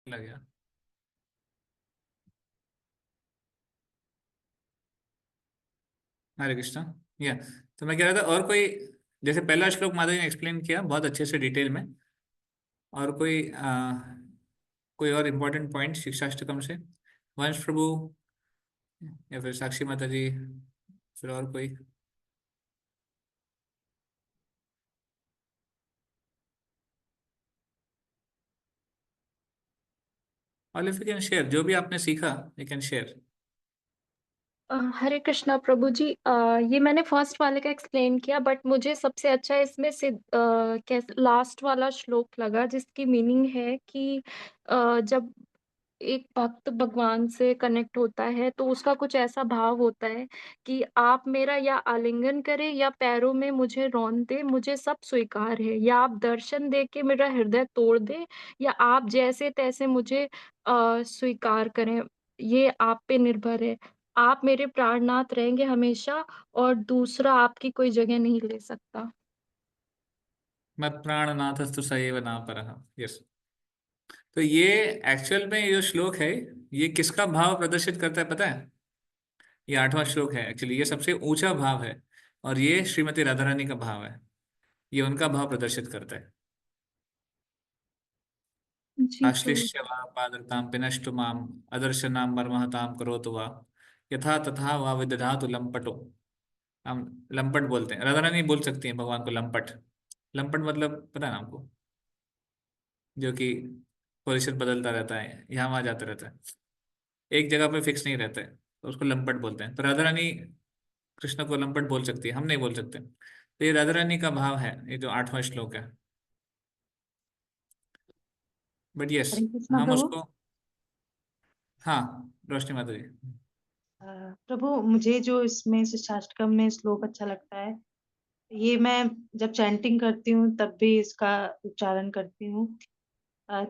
लग गया। हरे कृष्णा। या तो मैं कह रहा था, और कोई, जैसे पहला श्लोक माधवी ने एक्सप्लेन किया बहुत अच्छे से डिटेल में, और कोई और इम्पोर्टेंट पॉइंट शिक्षाष्टकम से, वंश प्रभु या फिर साक्षी माता जी, फिर और कोई? और इफ यू कैन शेयर जो भी आपने सीखा, यू कैन शेयर। हरे कृष्णा प्रभु जी। ये मैंने फर्स्ट वाले का एक्सप्लेन किया, बट मुझे सबसे अच्छा इसमें से लास्ट वाला श्लोक लगा, जिसकी मीनिंग है कि जब एक भक्त भगवान से कनेक्ट होता है तो उसका कुछ ऐसा भाव होता है कि आप मेरा या आलिंगन करें या पैरों में मुझे रौंद दे, मुझे सब स्वीकार है। या आप दर्शन दे के मेरा हृदय तोड़ दे, या आप जैसे तैसे मुझे स्वीकार करें, ये आप पे निर्भर है। आप मेरे प्राणनाथ रहेंगे हमेशा, और दूसरा आपकी कोई जगह नहीं ले सकता। मैं प्राणनाथस्तु सएव नापरः। यस। तो ये एक्चुअल में ये जो श्लोक है, ये किसका भाव प्रदर्शित करता है पता है? ये 8वां श्लोक है एक्चुअली, ये सबसे ऊंचा भाव है, और ये श्रीमती राधा रानी का भाव है। ये उनका भाव प्रदर्शित करता है। जी प्रभु। आश्लिष्य वा पादरतां पिनष्टु माम अदर्शनां मर्महतां करोतु वा यथा तथा वा विदधातु लंपटो। हम लंपट बोलते हैं, राधा रानी बोल सकती हैं भगवान को लंपट। लंपट मतलब पता है ना आपको? जो कि पोजीशन बदलता रहता है, यहाँ वहां जाता रहता है, एक जगह पे फिक्स नहीं रहता है, तो उसको लंपट बोलते हैं। तो राधा रानी कृष्ण को लंपट बोल सकती है, हम नहीं बोल सकते। तो ये राधा रानी का भाव है, ये जो 8वां श्लोक है। बट यस, हरे कृष्णा हम प्रभु। उसको। हाँ, रोशनी माता जी। प्रभु, मुझे जो इसमें शिक्षाष्टकम में श्लोक अच्छा लगता है, ये मैं जब चैंटिंग करती हूँ तब भी इसका उच्चारण करती हूँ।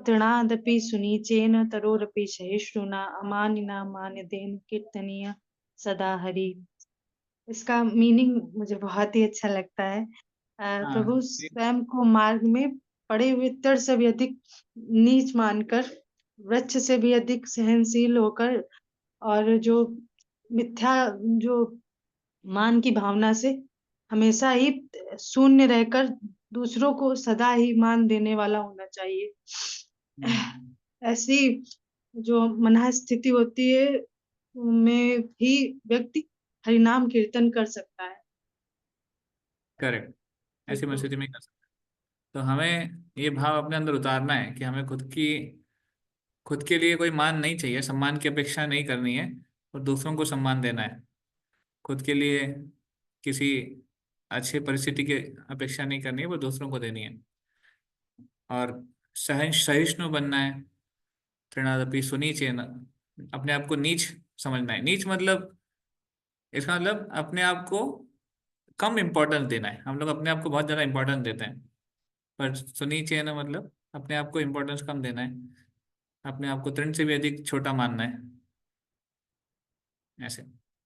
तृणादपि सुनीचेन तरोरपि सहिष्णुना अमानिना मान्यदेन कीर्तनीय सदा हरि। इसका मीनिंग मुझे बहुत ही अच्छा लगता है। प्रभु हाँ स्वयं को मार्ग में पड़े हुए तृण से भी अधिक नीच मानकर, वृक्ष से भी अधिक सहनशील होकर, और जो मिथ्या जो मान की भावना से हमेशा ही शून्य रहकर दूसरों को सदा ही मान देने वाला होना चाहिए। हम्म, ऐसी जो मनः स्थिति होती है में ही व्यक्ति हरिनाम कीर्तन कर सकता है। करेक्ट। जी ऐसी प्रभु। परिस्थिति में कर सकते हैं। तो हमें ये भाव अपने अंदर उतारना है कि हमें खुद के लिए कोई मान नहीं चाहिए, सम्मान की अपेक्षा नहीं करनी है, और दूसरों को सम्मान देना है। खुद के लिए किसी अच्छी परिस्थिति की अपेक्षा नहीं करनी है, वो दूसरों को देनी है। और सहिष्णु बनना है। तृणादपि सुनीचेन, अपने आप को नीच समझना है। नीच मतलब, इसका मतलब अपने आप को कम इम्पोर्टेंस देना है। हम लोग अपने आप को बहुत ज़्यादा इम्पोर्टेंस देते हैं, पर सुनीचेन मतलब अपने आप को इम्पोर्टेंस कम देना है, अपने आप को तृण से भी अधिक छोटा मानना है, ऐसे।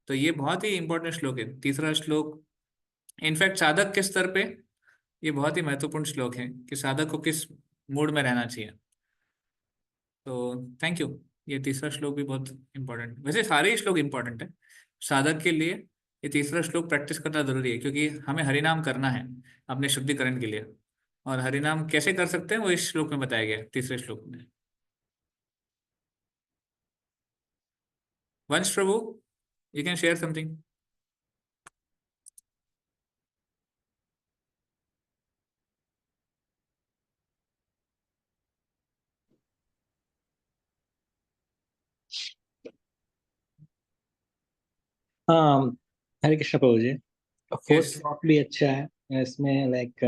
तो ये बहुत ही इंपॉर्टेंट श्लोक है, तीसरा श्लोक। इनफैक्ट साधक के स्तर पे ये बहुत ही महत्वपूर्ण श्लोक है कि साधक को किस मूड में रहना चाहिए। तो थैंक यू। ये तीसरा श्लोक भी बहुत इंपॉर्टेंट, वैसे सारे ही श्लोक इंपॉर्टेंट है साधक के लिए। ये तीसरा श्लोक प्रैक्टिस करना जरूरी है, क्योंकि हमें हरिनाम करना है अपने शुद्धिकरण के लिए। और हरिनाम कैसे कर सकते हैं वो इस श्लोक में बताया गया है, तीसरे श्लोक में। वंश प्रभु, यू कैन शेयर समथिंग। हाँ, हरे कृष्ण प्रभु जी। Fourth yes. स्लॉट भी अच्छा है। इसमें लाइक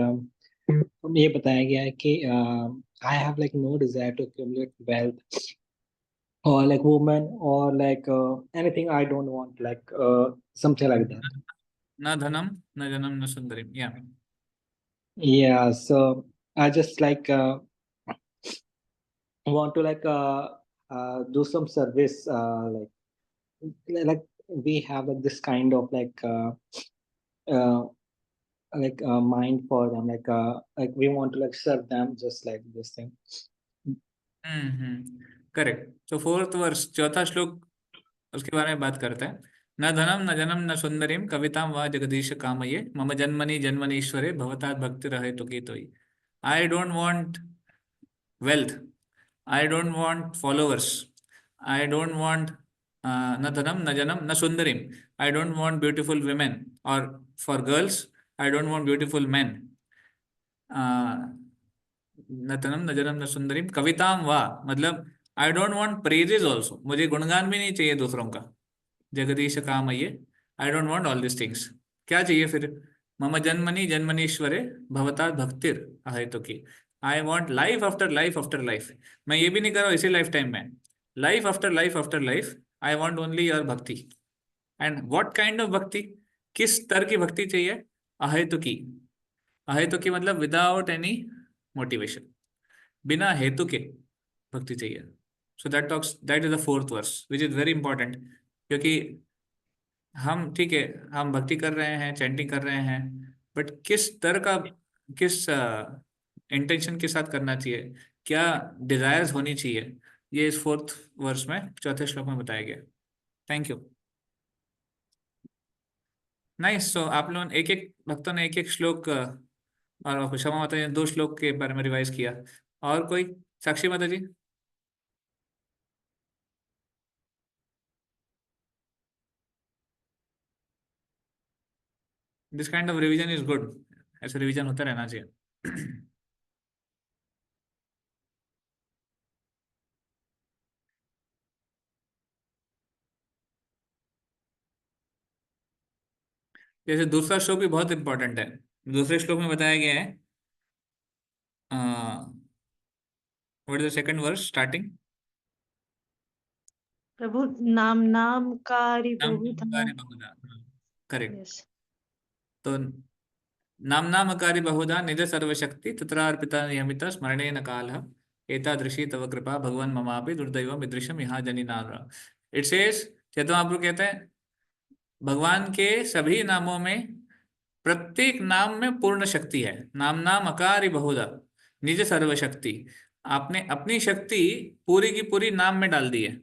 ये बताया गया है कि I have like no desire to accumulate wealth or like woman or like anything I don't want, like something like that. न धनम न जनम न सुंदरी, या। Yeah, so I just like want to like do some service, like we have like this kind of uh, mind for them, like we want to like serve them just like this thing. Hmm. Correct. तो fourth verse, चौथा श्लोक, उसके बारे में बात करता है। न धनम न जनम न सुंदरीम कविताम वा जगदीश कामये मम जन्मनि जन्मनीश्वरे भवतात् भक्ति रहे तो की तो। I don't want wealth, I don't want followers, I don't want na dhanam na janam na sundarim, I don't want beautiful women, or for girls I don't want beautiful men, न धनम न जनम न सुंदरीम कविताम वा, मतलब I don't want praises also, मुझे गुणगान भी नहीं चाहिए दूसरों का। जगदीश काम ये, I don't want all this things. क्या चाहिए फिर? मम जन्मनि जन्मनीश्वरे भवता भक्तिर अहेतु की। I want life after life after life. मैं ये भी नहीं कर रहा हूँ इसी लाइफ टाइम में, life after life after life I want only your भक्ति। एंड व्हाट काइंड ऑफ भक्ति? किस स्तर की भक्ति चाहिए? अहेतु की। अहेतु की मतलब विदाउट एनी मोटिवेशन, बिना हेतु के भक्ति चाहिए। So that is the fourth verse which is very important, क्योंकि हम ठीक है, हम भक्ति कर रहे हैं, चैंटिंग कर रहे हैं, बट किस तरह का, किस इंटेंशन के साथ करना चाहिए, क्या डिजायर्स होनी चाहिए, ये इस फोर्थ वर्स में, चौथे श्लोक में बताया गया। Thank you. नाइस। सो आप लोगों ने एक एक भक्तों ने एक एक श्लोक और क्षमा माता जी ने 2 श्लोक के बारे में रिवाइज किया। और कोई? साक्षी माता जी? This kind of revision is good, ऐसा रिवीजन होता रहना चाहिए। जैसे दूसरा श्लोक भी बहुत इंपॉर्टेंट है। दूसरे श्लोक में बताया गया है, what is the second verse starting? प्रभु नाम नामकारी नाम बहुधा। नामकारि बहुधा, करेक्ट। यस। तो नाम नामकारि बहुधा निज सर्वशक्ति तत्रार्पिता नियमित स्मरणेन कालः एतादृशी तव कृपा भगवान ममापि दुर्दैवम ईदृशम यहाँ जनि नाम। इट सेज, चैतन्य महाप्रभु कहते हैं भगवान के सभी नामों में, प्रत्येक नाम में पूर्ण शक्ति है। नाम नाम अकारि बहुधा निज सर्वशक्ति, आपने अपनी शक्ति पूरी की पूरी नाम में डाल दी है।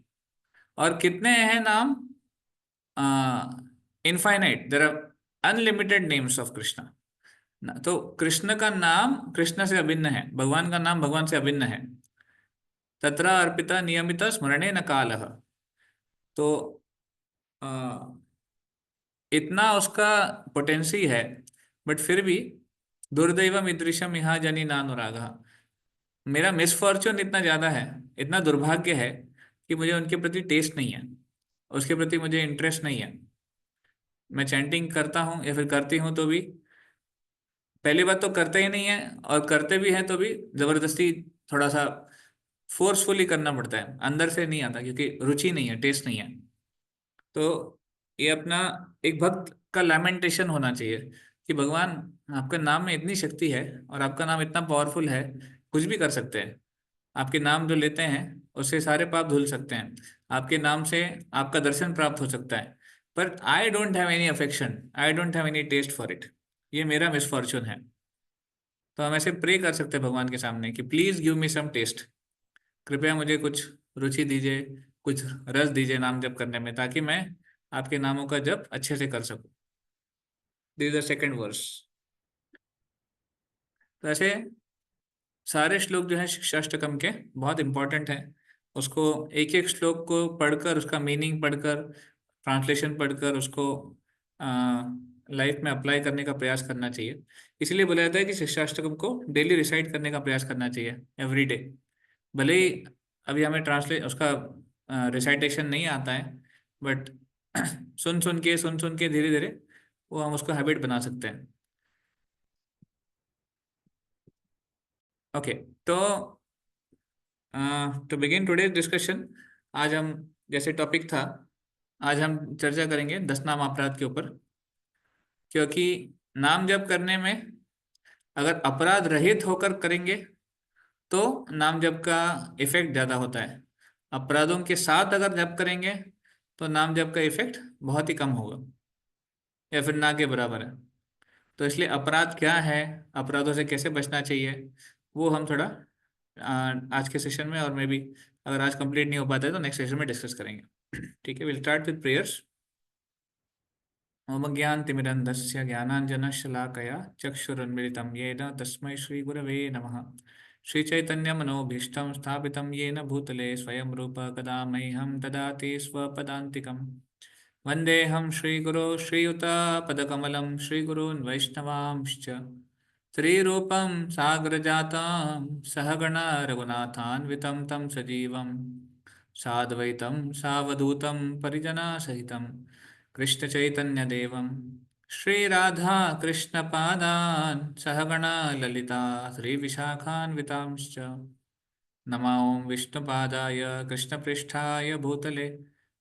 और कितने हैं नाम? Infinite, there are unlimited names of Krishna. तो कृष्ण का नाम कृष्ण से अभिन्न है, भगवान का नाम भगवान से अभिन्न है। तत्र अर्पिता नियमित स्मरणे न कालः। तो इतना उसका पोटेंसी है, बट फिर भी दुर्दैवम ईदृशम यहाँ जनि नानुरागा, मेरा मिसफॉर्चून इतना ज्यादा है, इतना दुर्भाग्य है कि मुझे उनके प्रति टेस्ट नहीं है, उसके प्रति मुझे इंटरेस्ट नहीं है। मैं चैंटिंग करता हूँ या फिर करती हूँ तो भी, पहली बात तो करते ही नहीं है, और करते भी हैं तो भी जबरदस्ती, थोड़ा सा फोर्सफुली करना पड़ता है, अंदर से नहीं आता क्योंकि रुचि नहीं है, टेस्ट नहीं है। तो ये अपना एक भक्त का लैमेंटेशन होना चाहिए कि भगवान, आपके नाम में इतनी शक्ति है और आपका नाम इतना पावरफुल है, कुछ भी कर सकते हैं। आपके नाम जो लेते हैं उससे सारे पाप धुल सकते हैं, आपके नाम से आपका दर्शन प्राप्त हो सकता है। पर I don't have any affection, I don't have any taste for it, ये मेरा मिसफॉर्चून है। तो हम ऐसे प्रे कर सकते हैं भगवान के सामने कि please give me some taste, कृपया मुझे कुछ रुचि दीजिए, कुछ रस दीजिए नाम जप करने में, ताकि मैं आपके नामों का जप अच्छे से कर सकूं। This is the second verse. तो ऐसे सारे श्लोक जो है शिक्षाष्टकम के बहुत इंपॉर्टेंट हैं। उसको एक एक श्लोक को पढ़कर, उसका मीनिंग पढ़कर, ट्रांसलेशन पढ़कर, उसको लाइफ में अप्लाई करने का प्रयास करना चाहिए। इसलिए बोला जाता है कि शिक्षाष्टकम को डेली रिसाइट करने का प्रयास करना चाहिए, एवरी डे। भले ही अभी हमें ट्रांसलेट उसका रिसाइटेशन नहीं आता है, बट सुन सुन के धीरे धीरे वो हम उसको हैबिट बना सकते हैं। ओके, तो टू बिगिन टुडेज डिस्कशन, आज हम, जैसे टॉपिक था, आज हम चर्चा करेंगे 10 नाम अपराध के ऊपर। क्योंकि नाम जप करने में अगर अपराध रहित होकर करेंगे तो नाम जप का इफेक्ट ज़्यादा होता है, अपराधों के साथ अगर जप करेंगे तो नाम जप का इफेक्ट बहुत ही कम होगा या फिर ना के बराबर है। तो इसलिए अपराध क्या है, अपराधों से कैसे बचना चाहिए, वो हम थोड़ा आज के सेशन में और मैं भी अगर आज कंप्लीट नहीं हो पाता है तो नेक्स्ट सेशन में डिस्कस करेंगे। ठीक है, विल स्टार्ट विद प्रेयर्स। ओम ज्ञानतिमिरन्धस्य ज्ञानाञ्जनशलाकया चक्षुरुन्मिलितं येन तस्मै श्रीगुरवे नमः। श्रीचैतन्यमनोभीष्टं स्थापितं येन भूतले स्वयं रूप कदा मह्यं ददाति स्वपदान्तिकं। वन्देऽहं श्रीगुरो श्रीयुतापदकमलं श्रीगुरून् वैष्णवांश्च श्रीरूपं सागरजातं सहगणा रघुनाथान्वितं तं सजीवं साद्वैतं सावधूतं परिजनासहितं कृष्णचैतन्यदेवं श्रीराधा कृष्णपादान् सहगणा ललिता श्रीविशाखान्वितांश्च नमो विष्णुपादाय कृष्णपृष्ठाय भूतले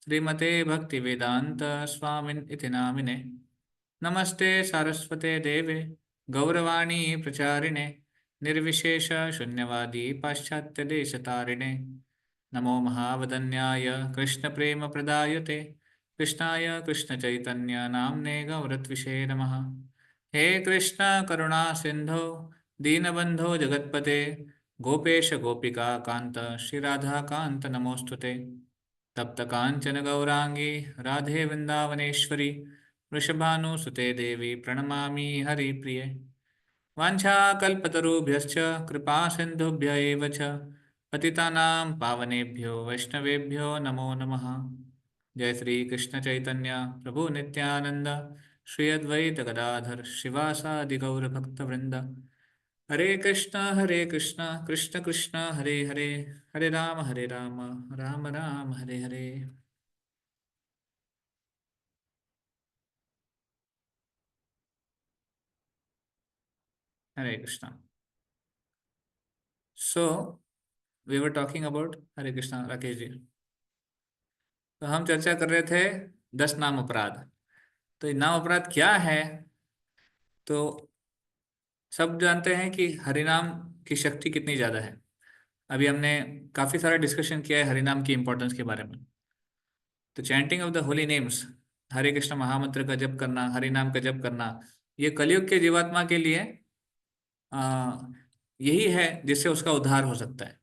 श्रीमते भक्तिवेदान्त स्वामिन् इति नामिने। नमस्ते सारस्वते देवे गौरवाणी प्रचारिणे निर्विशेष शून्यवादी पाश्चात्यदेशतारिणे। नमो महावदन्याय कृष्णप्रेमप्रदायते कृष्णाय कृष्णचैतन्य नाम्ने गौरत्विषे नमः। हे कृष्ण करुणा सिंधो दीनबंधो जगत्पते गोपेश गोपिका कांत श्रीराधा कांत नमोस्तुते। तप्त कांचन गौरांगी राधे वृंदावनेश्वरी वृषभानुसुते देवी प्रणमामि हरिप्रिये। वाञ्छाकल्पतरुभ्यश्च कृपा सिन्धुभ्य एव च पतितानां पावनेभ्यो वैष्णवेभ्यो नमो नमः। जय श्री कृष्ण चैतन्य प्रभु नित्यानंद श्री अद्वैत गदाधर शिवासादि गौर भक्त वृंद। Hare Krishna Krishna Krishna Hare Hare, Hare Ram Ram Ram Hare Hare. Hare Krishna. So we were talking about, Hare Krishna Rakesh ji, तो हम चर्चा कर रहे थे 10 नाम अपराध। तो ये नाम अपराध क्या है? तो सब जानते हैं कि हरिनाम की शक्ति कितनी ज़्यादा है। अभी हमने काफ़ी सारा डिस्कशन किया है हरिनाम की इंपॉर्टेंस के बारे में। तो chanting of the holy names, Hare Krishna महामंत्र का जप करना, हरिनाम का जप करना, ये कलयुग के जीवात्मा के लिए आ, यही है जिससे उसका उद्धार हो सकता है।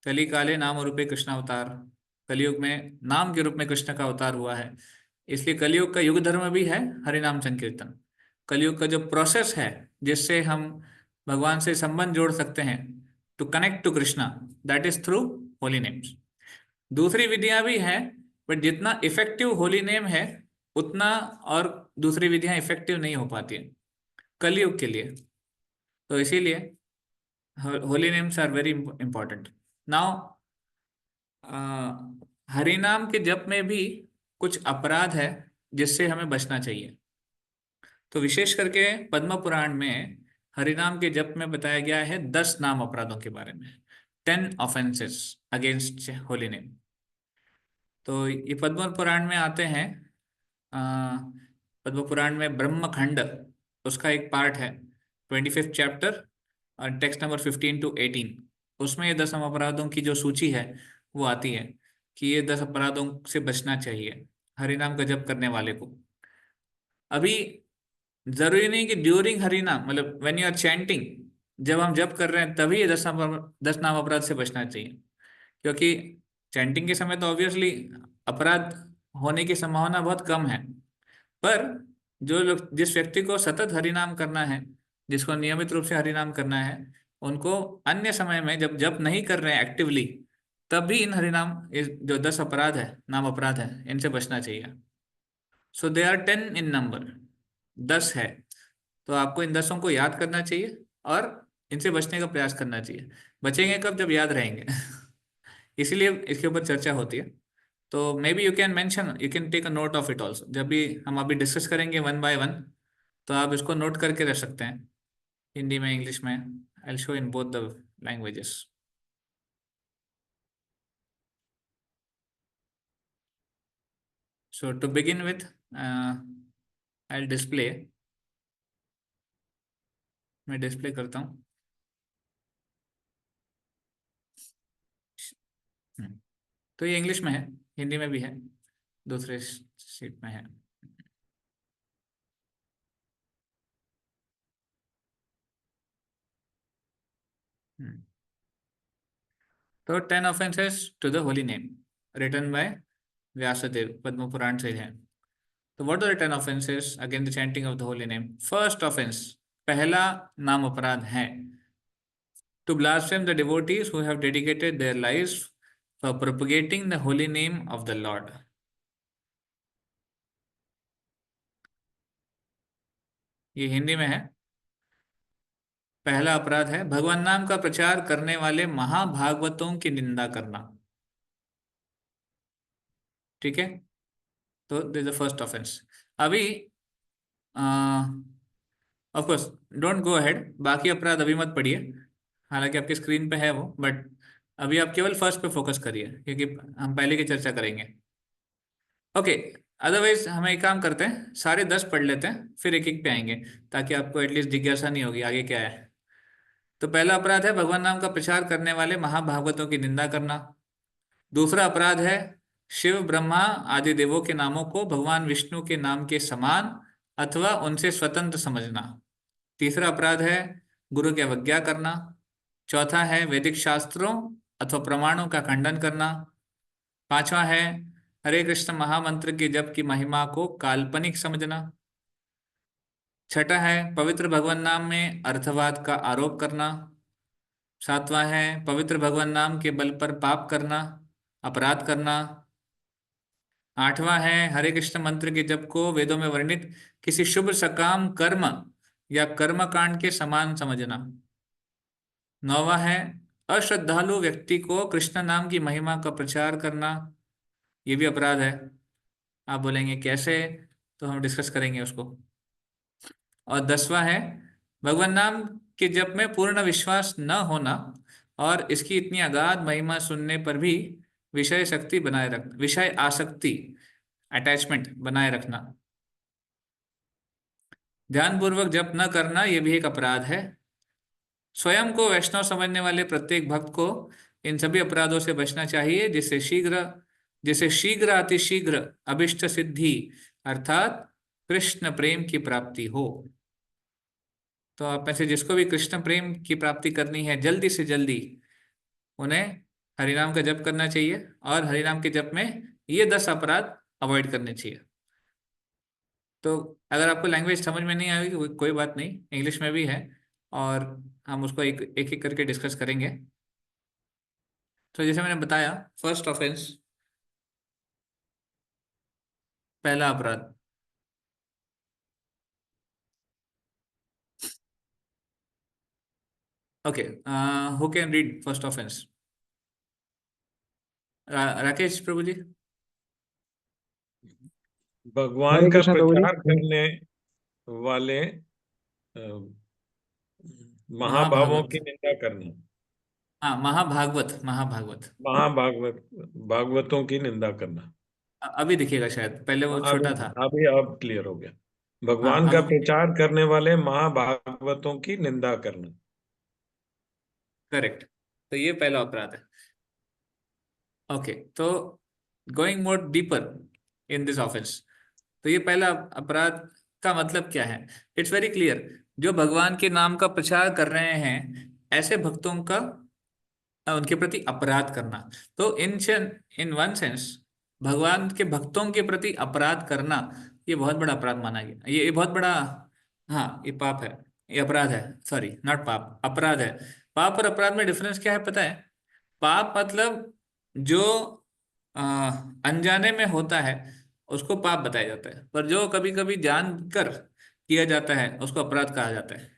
कली काले नाम रूपे कृष्ण अवतार, कलयुग में नाम के रूप में कृष्ण का अवतार हुआ है। इसलिए कलयुग का युग धर्म भी है हरिनाम संकीर्तन। कलयुग का जो प्रोसेस है जिससे हम भगवान से संबंध जोड़ सकते हैं, to connect to Krishna, that is through holy names. दूसरी विधियां भी हैं, बट जितना इफेक्टिव होली नेम है उतना और दूसरी विधियां इफेक्टिव नहीं हो पाती हैं कलयुग के लिए। तो इसीलिए holy names are very important. Now हरिनाम के जप में भी कुछ अपराध है जिससे हमें बचना चाहिए। तो विशेष करके पद्म पुराण में हरिनाम के जप में बताया गया है 10 नाम अपराधों के बारे में, 10 ऑफेंसेस अगेंस्ट होली नेम। तो ये पद्म पुराण में आते हैं। अ, पद्म पुराण में ब्रह्मखंड उसका एक पार्ट है, 25th चैप्टर और टेक्स्ट नंबर 15 to 18। उसमें ये 10 अपराधों की जो सूची है वो आती है कि ये 10 अपराधों से बचना चाहिए हरिनाम का जप करने वाले को। अभी जरूरी नहीं कि ड्यूरिंग हरिनाम, मतलब व्हेन यू आर चैंटिंग, जब हम जप कर रहे हैं तभी ये 10 नाम अपराध से बचना चाहिए। क्योंकि चैंटिंग के समय तो ऑब्वियसली अपराध होने की संभावना बहुत कम है, पर जो लोग, जिस व्यक्ति को सतत हरिनाम करना है, जिसको नियमित रूप से हरिनाम करना है, उनको अन्य समय में जब जप नहीं कर रहे हैं एक्टिवली, तब भी इन हरिनाम, इस जो 10 अपराध है, नाम अपराध है, इनसे बचना चाहिए। सो दे आर 10 इन नंबर, 10 है। तो आपको इन 10 को याद करना चाहिए और इनसे बचने का प्रयास करना चाहिए। बचेंगे कब? जब याद रहेंगे। इसीलिए इसके ऊपर चर्चा होती है। तो maybe you can mention, you can take a note of it also. जब भी हम अभी डिस्कस करेंगे वन बाय वन, तो आप इसको नोट करके रख सकते हैं, हिंदी में, इंग्लिश में। I will show in both the languages. So to begin with, I will display, मैं डिस्प्ले करता हूँ। तो ये इंग्लिश में है, हिंदी में भी है, दूसरे शीट में है। हम्म। तो 10 offences to the holy name written by Vyasadeva, Padma Purana से है। तो what are the 10 offences against the chanting of the holy name? First offence, पहला नाम अपराध है to blaspheme the devotees who have dedicated their lives for propagating the holy name of the Lord. ये हिंदी में है। पहला अपराध है भगवान नाम का प्रचार करने वाले महाभागवतों की निंदा करना। ठीक है, तो दिस द फर्स्ट ऑफेंस। अभी of course don't go ahead, बाकी अपराध अभी मत पढ़िए, हालांकि आपकी स्क्रीन पे है वो, बट अभी आप केवल फर्स्ट पे फोकस करिए क्योंकि हम पहले की चर्चा करेंगे। ओके, अदरवाइज हम एक काम करते हैं, सारे 10 पढ़ लेते हैं, फिर एक एक पे आएंगे, ताकि आपको एटलीस्ट जिज्ञासा नहीं होगी आगे क्या है। तो पहला अपराध है भगवान नाम का प्रचार करने वाले महाभागवतों की निंदा करना। दूसरा अपराध है शिव ब्रह्मा आदि देवों के नामों को भगवान विष्णु के नाम के समान अथवा उनसे स्वतंत्र समझना। तीसरा अपराध है गुरु की अवज्ञा करना। चौथा है वैदिक शास्त्रों अथवा प्रमाणों का खंडन करना। पांचवा है हरे कृष्ण महामंत्र के जप की महिमा को काल्पनिक समझना। छठा है पवित्र भगवान नाम में अर्थवाद का आरोप करना। सातवां है पवित्र भगवान नाम के बल पर पाप करना, अपराध करना। आठवां है हरे कृष्ण मंत्र के जप को वेदों में वर्णित किसी शुभ सकाम कर्म या कर्म कांड के समान समझना। नौवां है अश्रद्धालु व्यक्ति को कृष्ण नाम की महिमा का प्रचार करना, ये भी अपराध है। आप बोलेंगे कैसे, तो हम डिस्कस करेंगे उसको। और 10वां है भगवान नाम के जप में पूर्ण विश्वास न होना और इसकी इतनी अगाध महिमा सुनने पर भी विषय आसक्ति अटैचमेंट बनाए रखना। ध्यानपूर्वक जप न करना, यह भी एक अपराध है। स्वयं को वैष्णव समझने वाले प्रत्येक भक्त को इन सभी अपराधों से बचना चाहिए, जिससे शीघ्र अतिशीघ्र अभिष्ट सिद्धि अर्थात कृष्ण प्रेम की प्राप्ति हो। तो आप में से जिसको भी कृष्ण प्रेम की प्राप्ति करनी है, जल्दी से जल्दी उन्हें हरिनाम का जप करना चाहिए और हरिनाम के जप में ये 10 अपराध अवॉइड करने चाहिए। तो अगर आपको लैंग्वेज समझ में नहीं आएगी कोई बात नहीं, इंग्लिश में भी है और हम उसको एक एक करके डिस्कस करेंगे। तो जैसे मैंने बताया, फर्स्ट ऑफेंस, पहला अपराध, okay, who can read first offence? Rakesh प्रभु जी। भगवान हरे का कृष्ण प्रभु जी। प्रचार करने वाले महाभावों की महाभागवत, निंदा करना। हाँ महाभागवत, महाभागवत। भागवतों की निंदा करना। अभी दिखेगा शायद, पहले वो अभी छोटा था। अभी अब क्लियर हो गया। हाँ भगवान का अब प्रचार करने वाले महाभागवतों की निंदा करना। करेक्ट, तो ये पहला अपराध है। ओके, तो going more deeper in this offence, तो ये पहला अपराध का मतलब क्या है? इट्स वेरी क्लियर, जो भगवान के नाम का प्रचार कर रहे हैं ऐसे भक्तों का उनके प्रति अपराध करना। तो इन वन सेंस भगवान के भक्तों के प्रति अपराध करना ये बहुत बड़ा अपराध माना गया, ये बहुत बड़ा, हाँ ये पाप है, ये अपराध है, सॉरी नॉट पाप, अपराध है। पाप और अपराध में डिफरेंस क्या है पता है? पाप मतलब जो अनजाने में होता है उसको पाप बताया जाता है, पर जो कभी कभी जानकर किया जाता है उसको अपराध कहा जाता है।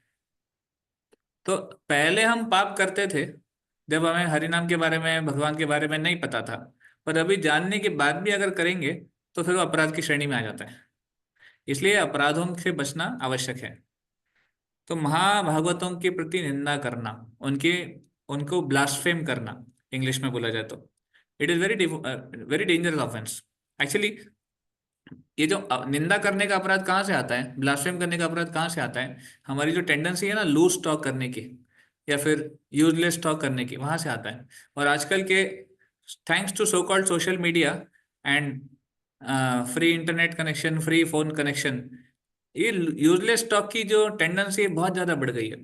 तो पहले हम पाप करते थे जब हमें हरि नाम के बारे में, भगवान के बारे में नहीं पता था, पर अभी जानने के बाद भी अगर करेंगे तो फिर वो अपराध की श्रेणी में आ जाता है। इसलिए अपराधों से बचना आवश्यक है। तो महाभागवतों के प्रति निंदा करना, उनके उनको ब्लास्फेम करना इंग्लिश में बोला जाए तो, it is very dangerous offence actually. ये जो निंदा करने का अपराध कहाँ से आता है, ब्लास्फेम करने का अपराध कहाँ से आता है? हमारी जो टेंडेंसी है ना लूज टॉक करने की या फिर यूजलेस टॉक करने की, वहां से आता है। और आजकल के thanks to so called social media and free internet connection, free phone connection, ये यूजलेस टॉक की जो टेंडेंसी है बहुत ज्यादा बढ़ गई है।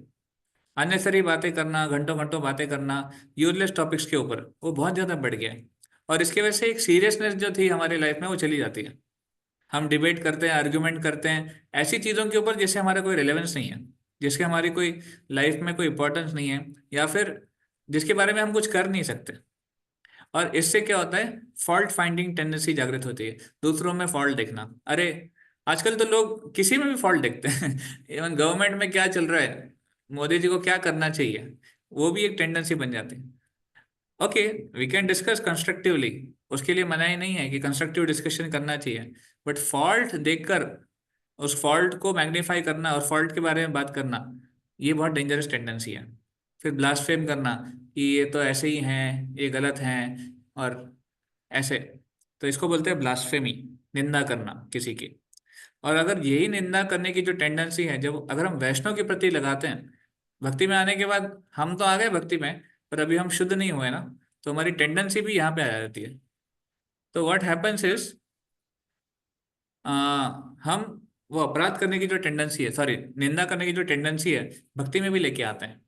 अननेसरी बातें करना, घंटों घंटों बातें करना यूजलेस टॉपिक्स के ऊपर, वो बहुत ज़्यादा बढ़ गया है। और इसकी वजह से एक सीरियसनेस जो थी हमारी लाइफ में वो चली जाती है। हम डिबेट करते हैं, आर्ग्यूमेंट करते हैं ऐसी चीज़ों के ऊपर जिससे हमारा कोई रिलेवेंस नहीं है, जिसके हमारी कोई लाइफ में कोई इंपॉर्टेंस नहीं है, या फिर जिसके बारे में हम कुछ कर नहीं सकते। और इससे क्या होता है, फॉल्ट फाइंडिंग टेंडेंसी जागृत होती है, दूसरों में फॉल्ट देखना। अरे आजकल तो लोग किसी में भी फॉल्ट देखते हैं इवन गवर्नमेंट में क्या चल रहा है, मोदी जी को क्या करना चाहिए, वो भी एक टेंडेंसी बन जाती है। Okay, we can discuss constructively, उसके लिए मना ही नहीं है कि कंस्ट्रक्टिव डिस्कशन करना चाहिए, बट फॉल्ट देखकर उस फॉल्ट को मैग्नीफाई करना और फॉल्ट के बारे में बात करना, ये बहुत डेंजरस टेंडेंसी है। फिर ब्लास्फेम करना कि ये तो ऐसे ही हैं, ये गलत हैं और ऐसे, तो इसको बोलते हैं ब्लास्फेमी, निंदा करना किसी की। और अगर यही निंदा करने की जो टेंडेंसी है, जब अगर हम वैष्णव के प्रति लगाते हैं, भक्ति में आने के बाद हम तो आ गए भक्ति में, पर अभी हम शुद्ध नहीं हुए ना, तो हमारी टेंडेंसी भी यहाँ पे आ जाती है। तो व्हाट हैपेंस इज, हम वो अपराध करने की जो टेंडेंसी है, सॉरी निंदा करने की जो टेंडेंसी है, भक्ति में भी लेके आते हैं।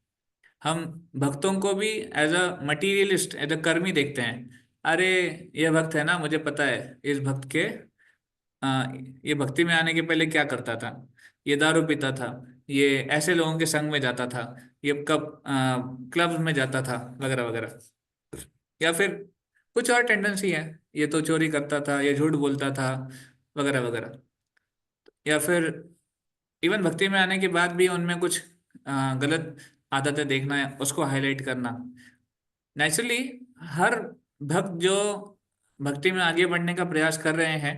हम भक्तों को भी as a materialist, as a कर्मी देखते हैं। अरे ये भक्त है ना, मुझे पता है इस भक्त के, ये भक्ति में आने के पहले क्या करता था, ये दारू पीता था, ये ऐसे लोगों के संग में जाता था, ये कब क्लब्स में जाता था, वगैरह वगैरह। या फिर कुछ और टेंडेंसी है, ये तो चोरी करता था, ये झूठ बोलता था, वगैरह वगैरह। या फिर इवन भक्ति में आने के बाद भी उनमें कुछ गलत आदतें देखना है, उसको हाईलाइट करना। नेचुरली हर भक्त जो भक्ति में आगे बढ़ने का प्रयास कर रहे हैं,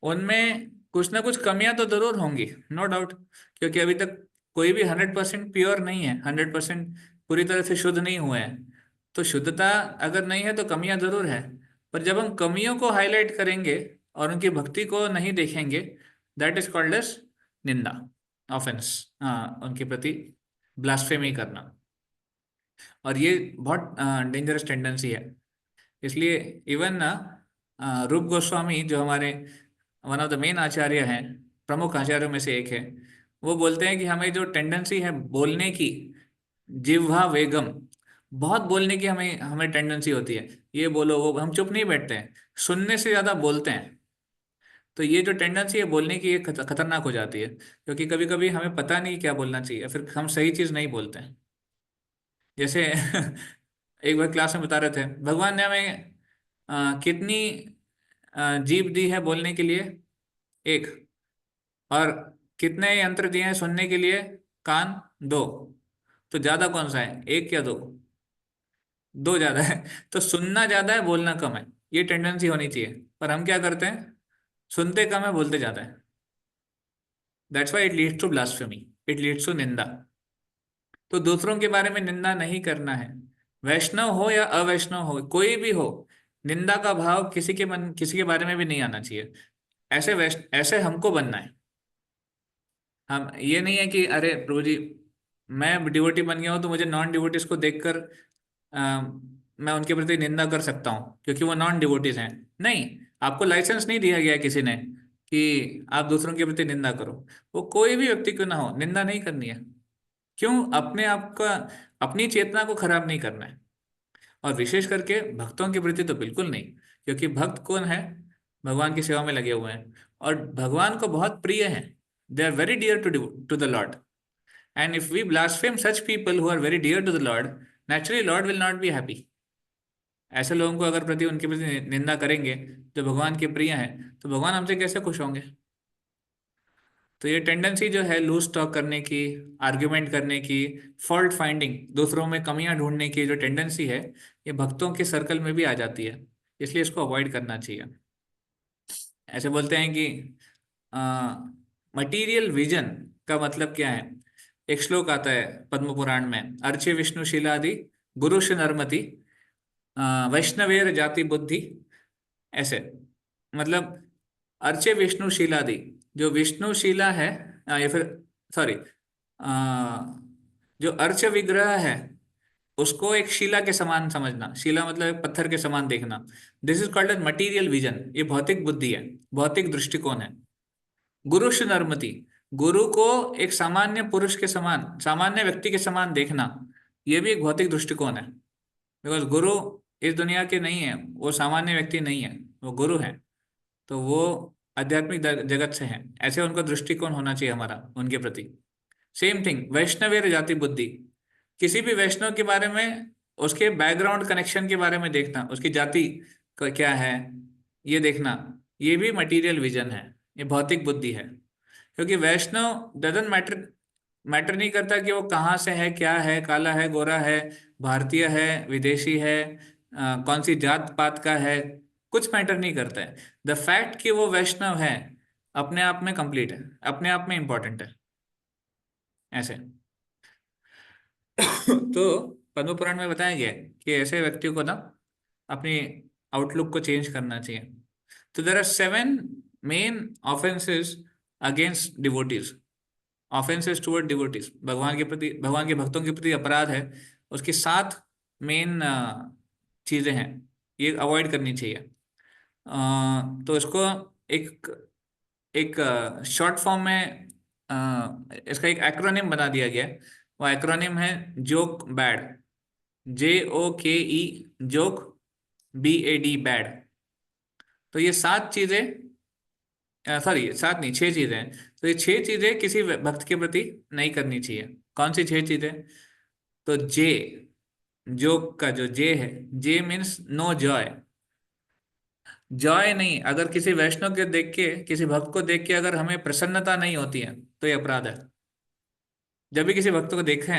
उनमें कुछ ना कुछ कमियां तो जरूर होंगी, नो डाउट, क्योंकि अभी तक कोई भी 100% प्योर नहीं है, 100% पूरी तरह से शुद्ध नहीं हुए हैं। तो शुद्धता अगर नहीं है तो कमियां जरूर है। पर जब हम कमियों को हाईलाइट करेंगे और उनकी भक्ति को नहीं देखेंगे, दैट इज कॉल्ड एस निंदा, ऑफेंस, उनके प्रति ब्लास्फेमी करना। और ये बहुत डेंजरस टेंडेंसी है। इसलिए इवन ना रूप गोस्वामी जो हमारे वन ऑफ द मेन आचार्य हैं, प्रमुख आचार्यों में से एक है, वो बोलते हैं कि हमें जो टेंडेंसी है बोलने की, जिह्वा वेगम, बहुत बोलने की हमें हमें टेंडेंसी होती है, ये बोलो वो, हम चुप नहीं बैठते हैं, सुनने से ज्यादा बोलते हैं। तो ये जो टेंडेंसी है बोलने की, ये खतरनाक हो जाती है, क्योंकि कभी कभी हमें पता नहीं क्या बोलना चाहिए, फिर हम सही चीज नहीं बोलते हैं। जैसे एक बार क्लास में बता रहे थे, भगवान ने हमें कितनी जीभ दी है बोलने के लिए, एक, और कितने यंत्र दिए हैं सुनने के लिए, कान, दो। तो ज्यादा कौन सा है, एक या दो? दो ज्यादा है। तो सुनना ज्यादा है, बोलना कम है, ये टेंडेंसी होनी चाहिए। पर हम क्या करते हैं, सुनते कम है, बोलते ज्यादा है। That's why it leads to blasphemy, it leads to निंदा। तो दूसरों के बारे में निंदा नहीं करना है, वैष्णव हो या अवैष्णव हो, कोई भी हो, निंदा का भाव किसी के मन, किसी के बारे में भी नहीं आना चाहिए। ऐसे हमको बनना है। हम ये नहीं है कि अरे प्रभु जी मैं डिवोटी बन गया हूं तो मुझे नॉन डिवोटीज को देखकर मैं उनके प्रति निंदा कर सकता हूँ क्योंकि वो नॉन डिवोटीज हैं। नहीं, आपको लाइसेंस नहीं दिया गया किसी ने कि आप दूसरों के प्रति निंदा करो। वो कोई भी व्यक्ति क्यों ना हो, निंदा नहीं करनी है। क्यों? अपने आप का, अपनी चेतना को खराब नहीं करना है। और विशेष करके भक्तों के प्रति तो बिल्कुल नहीं, क्योंकि भक्त कौन है, भगवान की सेवा में लगे हुए हैं और भगवान को बहुत प्रिय हैं। They are very dear to the lord, and if we blaspheme such people who are very dear to the lord, naturally lord will not be happy. ऐसे लोगों को अगर प्रति उनके प्रति निंदा करेंगे जो भगवान के प्रिय हैं, तो भगवान हमसे कैसे खुश होंगे? तो ये टेंडेंसी जो है लूज टॉक करने की, आर्ग्यूमेंट करने की, फॉल्ट फाइंडिंग, दूसरों में कमियां ढूंढने की जो टेंडेंसी है, ये भक्तों के सर्कल में भी आ जाती है। इसलिए इसको अवॉइड करना चाहिए। ऐसे बोलते हैं कि मटीरियल विजन का मतलब क्या है। एक श्लोक आता है पद्म पुराण में, अर्चे विष्णु शीलादि गुरुष नरमति वैष्णवेर जाति बुद्धि, ऐसे मतलब अर्चे विष्णु शीलादि, जो विष्णु शीला है, या फिर सॉरी, जो अर्च विग्रह है उसको एक शिला के समान समझना, शिला मतलब एक पत्थर के समान देखना। This is called as material vision, ये भौतिक बुद्धि है, भौतिक दृष्टिकोण है। गुरुष नरमति, गुरु को एक सामान्य पुरुष के समान, सामान्य व्यक्ति के समान देखना, ये भी एक भौतिक दृष्टिकोण है। बिकॉज गुरु इस दुनिया के नहीं है, वो सामान्य व्यक्ति नहीं है, वो गुरु है, तो वो आध्यात्मिक जगत से है, ऐसे उनका दृष्टिकोण होना चाहिए हमारा उनके प्रति। सेम थिंग वैष्णव जाति बुद्धि, किसी भी वैष्णव के बारे में, उसके बैकग्राउंड कनेक्शन के बारे में देखना, उसकी जाति क्या है ये देखना, ये भी मटेरियल विजन है, ये भौतिक बुद्धि है। क्योंकि वैष्णव डजंट मैटर, मैटर नहीं करता कि वो कहाँ से है, क्या है, काला है, गोरा है, भारतीय है, विदेशी है, कौन सी जात पात का है, कुछ मैटर नहीं करता है। द फैक्ट कि वो वैष्णव है अपने आप में कंप्लीट है, अपने आप में इंपॉर्टेंट है, ऐसे। तो पद्म पुराण में बताया गया है कि ऐसे व्यक्तियों को ना अपनी आउटलुक को चेंज करना चाहिए। तो there are 7 main offences against devotees, offences toward devotees, भगवान के प्रति, भगवान के भक्तों के प्रति अपराध है, उसकी 7 मेन चीजें हैं, ये अवॉइड करनी चाहिए। तो इसको एक एक शॉर्ट फॉर्म में इसका एक एक्रोनिम बना दिया गया है। वो एक्रोनिम है joke bad, JOKE, joke, BAD bad. तो ये 7 चीजें, सॉरी 7 नहीं 6 चीजें हैं। तो ये 6 चीजें किसी भक्त के प्रति नहीं करनी चाहिए। कौन सी 6 चीजें? तो जे, जोक का जो जे है, जे मीन्स नो जॉय, जॉय नहीं। अगर किसी वैष्णव के देख के, किसी भक्त को देख के अगर हमें प्रसन्नता नहीं होती है तो ये अपराध है। जब भी किसी भक्त को देखते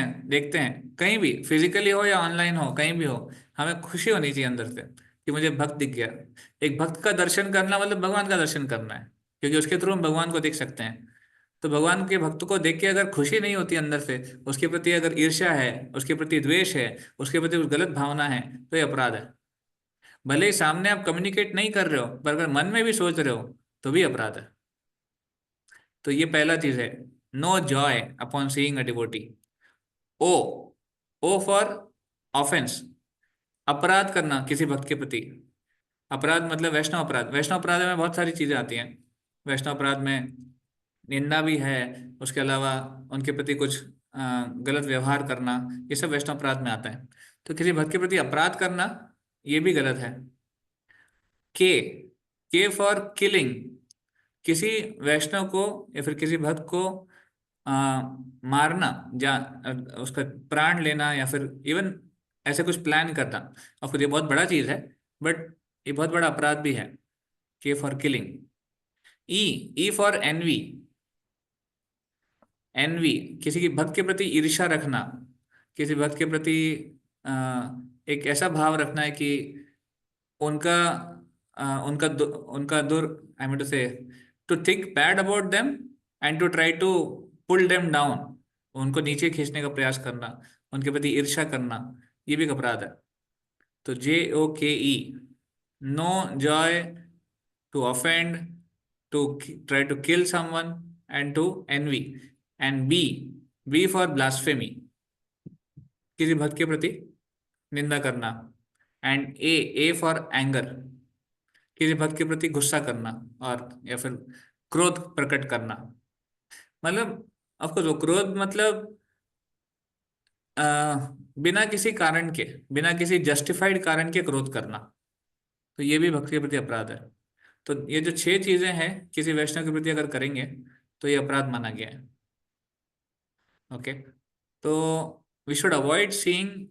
हैं कहीं भी, फिजिकली हो या ऑनलाइन हो, कहीं भी हो, हमें खुशी होनी चाहिए अंदर से कि मुझे भक्त दिख गया। एक भक्त का दर्शन करना मतलब भगवान का दर्शन करना है, क्योंकि उसके थ्रू हम भगवान को देख सकते हैं। तो भगवान के भक्त को देख के अगर खुशी नहीं होती अंदर से, उसके प्रति अगर ईर्ष्या है, उसके प्रति द्वेष है, उसके प्रति कुछ गलत भावना है, तो ये अपराध है। भले ही सामने आप कम्युनिकेट नहीं कर रहे हो, पर अगर मन में भी सोच रहे हो तो भी अपराध है। तो ये पहला चीज है, no joy upon seeing a devotee. O, O for offence, अपराध करना किसी भक्त के प्रति। अपराध मतलब वैष्णव अपराध। वैष्णव अपराध में बहुत सारी चीजें आती हैं। वैष्णव अपराध में निंदा भी है, उसके अलावा उनके प्रति कुछ गलत व्यवहार करना, ये सब वैष्णव अपराध में आता है। तो किसी भक्त के प्रति अपराध करना ये भी गलत है। के फॉर किलिंग, किसी वैष्णव को या फिर किसी भक्त को मारना, उसका प्राण लेना, या फिर इवन ऐसे कुछ प्लान करना। ऑफ कोर्स ये बहुत बड़ा चीज है, बट ये बहुत बड़ा अपराध भी है। K for killing. E for envy, envy किसी की भक्त के प्रति ईर्ष्या रखना, किसी भक्त के प्रति अ, एक ऐसा भाव रखना है कि उनका उनका दुर, I mean to say, to think bad about them and to try to pull them down, उनको नीचे खींचने का प्रयास करना, उनके प्रति ईर्ष्या करना, ये भी एक अपराध है। तो JOKE, no joy to offend, to try to kill someone, and to envy. And B for blasphemy, किसी भक्त के प्रति निंदा करना। एंड ए फॉर एंगर, किसी भक्त के प्रति गुस्सा करना और या फिर क्रोध प्रकट करना। मतलब आपको जो क्रोध मतलब अ, बिना किसी कारण के, बिना किसी जस्टिफाइड कारण के क्रोध करना, तो ये भी भक्ति के प्रति अपराध है। तो ये जो 6 चीजें हैं किसी वैष्णव के प्रति अगर करेंगे तो ये अपराध माना गया है। ओके, तो we should avoid seeing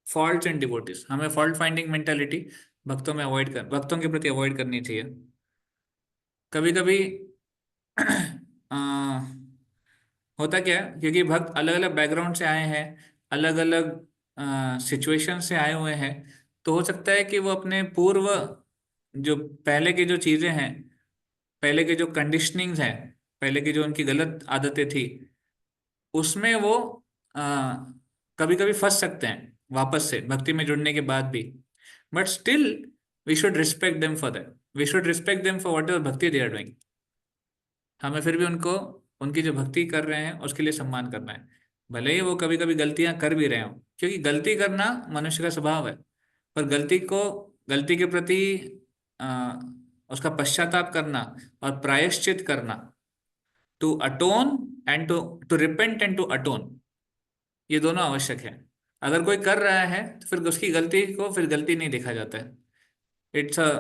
faults in devotees. हमें फॉल्ट फाइंडिंग मेंटालिटी भक्तों के प्रति अवॉइड करनी चाहिए। कभी कभी होता क्या है, क्योंकि भक्त अलग अलग बैकग्राउंड से आए हैं, अलग अलग सिचुएशन से आए हुए हैं, तो हो सकता है कि वो अपने पूर्व, जो पहले की जो चीजें हैं, पहले के जो कंडीशनिंग्स हैं, पहले की जो उनकी गलत आदतें थी, उसमें वो कभी कभी फंस सकते हैं वापस से भक्ति में जुड़ने के बाद भी। But still we should respect them for that, we should respect them for whatever भक्ति दे आर डूइंग। हमें फिर भी उनको, उनकी जो भक्ति कर रहे हैं उसके लिए सम्मान करना है, भले ही वो कभी कभी गलतियां कर भी रहे हो, क्योंकि गलती करना मनुष्य का स्वभाव है। पर गलती के प्रति आ, उसका पश्चाताप करना और प्रायश्चित करना, to atone and to repent and to atone, ये दोनों आवश्यक है। अगर कोई कर रहा है तो फिर उसकी गलती को फिर गलती नहीं देखा जाता है, इट्स अ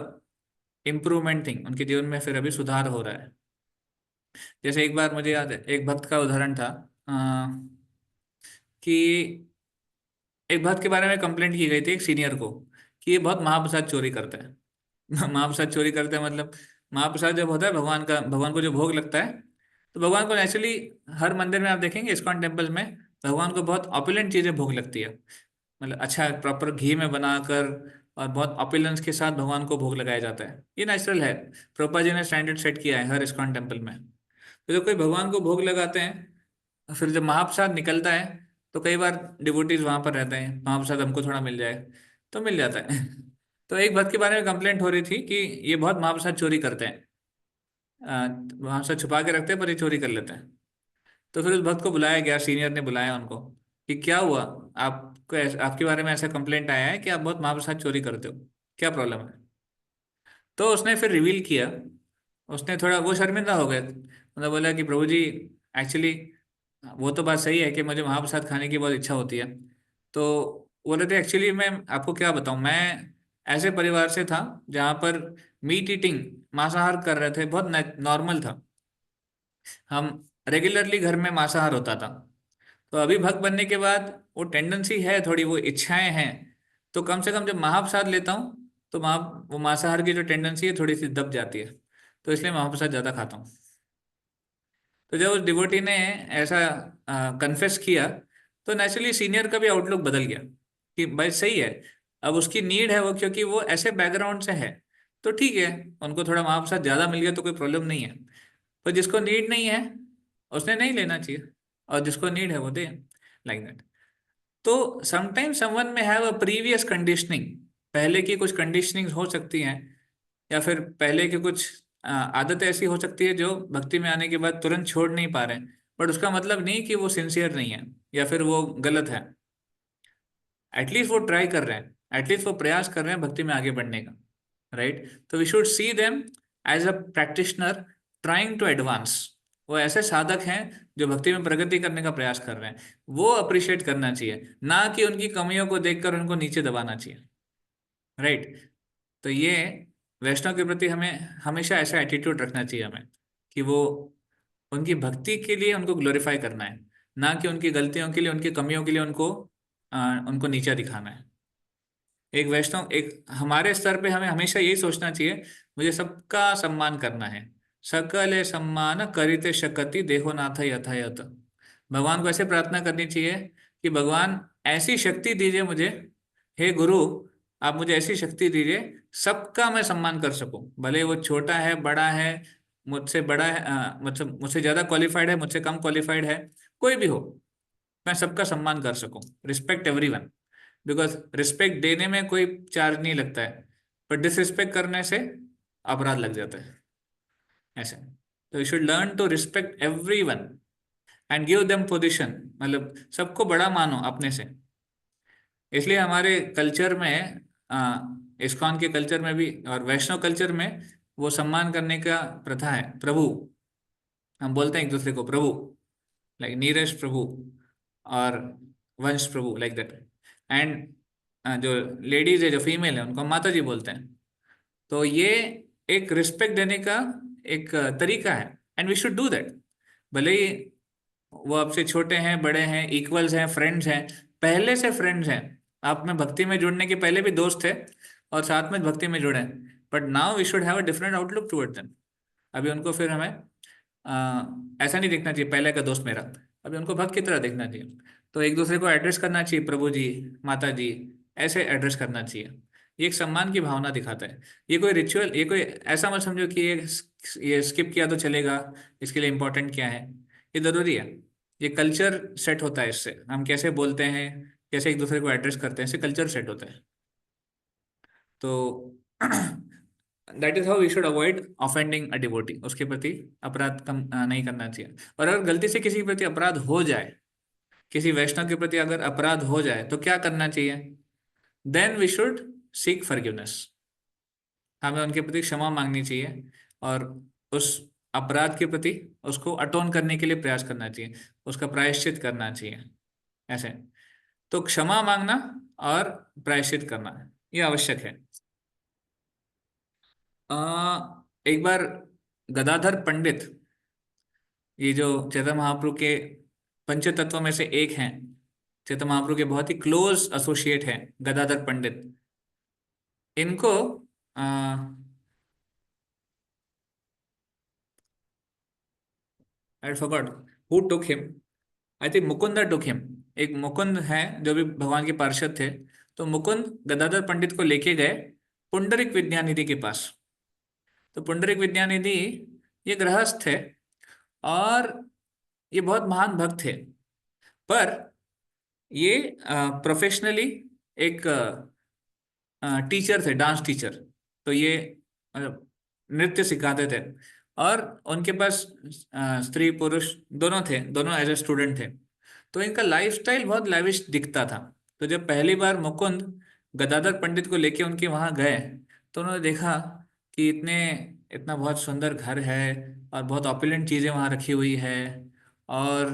इम्प्रूवमेंट थिंग, उनके जीवन में फिर अभी सुधार हो रहा है। जैसे एक बार मुझे याद है, एक भक्त का उदाहरण था अ, कि एक भक्त के बारे में कंप्लेंट की गई थी एक सीनियर को कि ये बहुत महाप्रसाद चोरी करता है। महाप्रसाद चोरी करता है मतलब, महाप्रसाद जब होता है भगवान का, भगवान को जो भोग लगता है, तो भगवान को नेचुरली हर मंदिर में आप देखेंगे, इस्कॉन टेम्पल में भगवान को बहुत ऑपुलेंट चीजें भोग लगती है, मतलब अच्छा प्रॉपर घी में बनाकर और बहुत ऑपुलेंस के साथ भगवान को भोग लगाया जाता है। ये नेचुरल है, प्रोपा जी ने स्टैंडर्ड सेट किया है हर इस्कॉन टेम्पल में। तो जब कोई भगवान को भोग लगाते हैं, फिर जब महाप्रसाद निकलता है तो कई बार डिवोटीज वहां पर रहते हैं, महाप्रसाद हमको थोड़ा मिल जाए, तो मिल जाता है। तो एक भक्त के बारे में कंप्लेंट हो रही थी कि ये बहुत महाप्रसाद चोरी करते हैं, महाप्रसाद छुपा के रखते हैं पर ये चोरी कर लेते हैं। तो फिर उस भक्त को बुलाया गया, सीनियर ने बुलाया उनको कि क्या हुआ, आपको आपके बारे में ऐसा कंप्लेंट आया है कि आप बहुत महाप्रसाद चोरी करते हो, क्या प्रॉब्लम है। तो उसने फिर रिवील किया, उसने थोड़ा, वो शर्मिंदा हो गए, मतलब बोला कि प्रभु जी एक्चुअली वो तो बात सही है कि मुझे महाप्रसाद खाने की बहुत इच्छा होती है। तो बोले थे एक्चुअली मैं आपको क्या बताऊं, मैं ऐसे परिवार से था जहाँ पर मीट ईटिंग, मांसाहार कर रहे थे, बहुत नॉर्मल था, हम रेगुलरली घर में मांसाहार होता था। तो अभी भक्त बनने के बाद वो टेंडेंसी है, थोड़ी वो इच्छाएं हैं, तो कम से कम जब महाप्रसाद लेता हूँ तो वो मांसाहार की जो टेंडेंसी है थोड़ी सी दब जाती है, तो इसलिए महाप्रसाद ज़्यादा खाता हूँ। तो जब उस डिवोटी ने ऐसा कन्फेस किया, तो नेचुरली सीनियर का भी आउटलुक बदल गया कि भाई सही है, अब उसकी नीड है वो, क्योंकि वो ऐसे बैकग्राउंड से है, तो ठीक है, उनको थोड़ा महाप्रसाद ज़्यादा मिल गया तो कोई प्रॉब्लम नहीं है। पर जिसको नीड नहीं है उसने नहीं लेना चाहिए, और जिसको नीड है वो दे, लाइक दैट। तो समटाइम्स समवन में हैव अ प्रीवियस कंडीशनिंग, पहले की कुछ कंडीशनिंग हो सकती हैं, या फिर पहले की कुछ आदतें ऐसी हो सकती है जो भक्ति में आने के बाद तुरंत छोड़ नहीं पा रहे हैं, बट उसका मतलब नहीं कि वो सिंसियर नहीं है या फिर वो गलत है। एटलीस्ट वो ट्राई कर रहे हैं, एटलीस्ट वो प्रयास कर रहे हैं भक्ति में आगे बढ़ने का, राइट। तो we should see them as a practitioner trying to advance, वो ऐसे साधक हैं जो भक्ति में प्रगति करने का प्रयास कर रहे हैं, वो अप्रिशिएट करना चाहिए, ना कि उनकी कमियों को देखकर उनको नीचे दबाना चाहिए, राइट। तो ये वैष्णव के प्रति हमें हमेशा ऐसा एटीट्यूड रखना चाहिए हमें, कि वो उनकी भक्ति के लिए उनको ग्लोरीफाई करना है, ना कि उनकी गलतियों के लिए, उनकी कमियों के लिए उनको नीचा दिखाना है। एक वैष्णव, एक हमारे स्तर पे हमें हमेशा यही सोचना चाहिए, मुझे सबका सम्मान करना है, सकले सम्मान करिते शकति देहो नाथ यथायथ। भगवान को ऐसे प्रार्थना करनी चाहिए कि भगवान ऐसी शक्ति दीजिए मुझे, हे गुरु आप मुझे ऐसी शक्ति दीजिए सबका मैं सम्मान कर सकूं, भले वो छोटा है बड़ा है, मुझसे बड़ा है, मुझसे मुझसे ज्यादा क्वालिफाइड है, मुझसे कम क्वालिफाइड है, कोई भी हो, मैं सबका सम्मान कर सकूं, रिस्पेक्ट एवरीवन। बिकॉज रिस्पेक्ट देने में कोई चार्ज नहीं लगता है, पर डिसरिस्पेक्ट करने से अपराध लग जाता है, ऐसे। तो you should learn to respect everyone and give them position, मतलब सबको बड़ा मानो अपने से। इसलिए हमारे कल्चर में, इस्कॉन के कल्चर में भी और वैष्णव कल्चर में वो सम्मान करने का प्रथा है, प्रभु, हम बोलते हैं एक दूसरे को प्रभु, लाइक नीरज प्रभु और वंश प्रभु, लाइक दैट। एंड जो लेडीज है, जो फीमेल है, उनको हम माता जी बोलते हैं। तो ये एक रिस्पेक्ट देने का एक तरीका है, and we should do that. भले ही वो आपसे छोटे हैं बड़े हैं, इक्वल्स हैं, फ्रेंड्स हैं, पहले से फ्रेंड्स हैं, आप में भक्ति में जुड़ने के पहले भी दोस्त थे और साथ में भक्ति में जुड़े हैं, but now we should have a different outlook toward them. अभी उनको फिर हमें ऐसा नहीं देखना चाहिए पहले का दोस्त मेरा, अभी उनको भक्त की तरह देखना चाहिए। तो एक दूसरे को एड्रेस करना चाहिए, प्रभु जी, माता जी, ऐसे एड्रेस करना चाहिए। ये एक सम्मान की भावना दिखाता है। ये कोई रिचुअल, ये कोई ऐसा मत समझो कि ये स्किप किया तो चलेगा, इसके लिए इम्पोर्टेंट क्या है, ये जरूरी है। ये कल्चर सेट होता है, इससे हम कैसे बोलते हैं, कैसे एक दूसरे को एड्रेस करते हैं, इससे कल्चर सेट होता है। तो that is how we should avoid offending a devotee, उसके प्रति अपराध कम नहीं करना चाहिए। और अगर गलती से किसी के प्रति अपराध हो जाए, किसी वैष्णव के प्रति अगर अपराध हो जाए तो क्या करना चाहिए, then we should seek forgiveness, हमें उनके प्रति क्षमा मांगनी चाहिए, और उस अपराध के प्रति उसको अटोन करने के लिए प्रयास करना चाहिए, उसका प्रायश्चित करना चाहिए। ऐसे तो क्षमा मांगना और प्रायश्चित करना ये आवश्यक है। एक बार गदाधर पंडित, ये जो चैतन्य महाप्रभु के पंच तत्वों में से एक हैं, चैतन्य महाप्रभु के बहुत ही क्लोज एसोसिएट हैं गदाधर पंडित, इनको I forgot who took him, I think Mukund took him. एक मुकुंद है जो भी भगवान के पार्षद थे, तो मुकुंद गदाधर पंडित को लेके गए पुंडरिक विद्यानिधि के पास। तो पुंडरिक विद्यानिधि ये गृहस्थ थे और ये बहुत महान भक्त थे, पर ये प्रोफेशनली एक टीचर थे, डांस टीचर। तो ये नृत्य सिखाते थे और उनके पास स्त्री पुरुष दोनों थे, दोनों एज ए स्टूडेंट थे। तो इनका लाइफस्टाइल बहुत लैविश दिखता था। तो जब पहली बार मुकुंद गदाधर पंडित को लेके उनके वहां गए, तो उन्होंने देखा कि इतना बहुत सुंदर घर है और बहुत ऑपुलेंट चीजें वहां रखी हुई है। और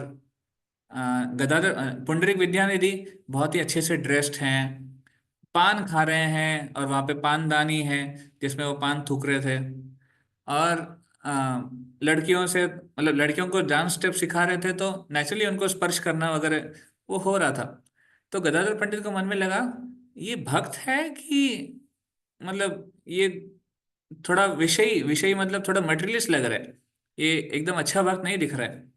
पुंडरीक विद्यानिधि बहुत ही अच्छे से ड्रेस्ड हैं, पान खा रहे हैं और वहां पे पानदानी है जिसमें वो पान थूक रहे थे। और लड़कियों से मतलब लड़कियों को डांस स्टेप सिखा रहे थे, तो नेचुरली उनको स्पर्श करना वगैरह वो हो रहा था। तो गदाधर पंडित को मन में लगा ये भक्त है कि मतलब ये थोड़ा विषयी विषयी मतलब थोड़ा मटेरियलिस्ट लग रहा है, ये एकदम अच्छा भक्त नहीं दिख रहा है।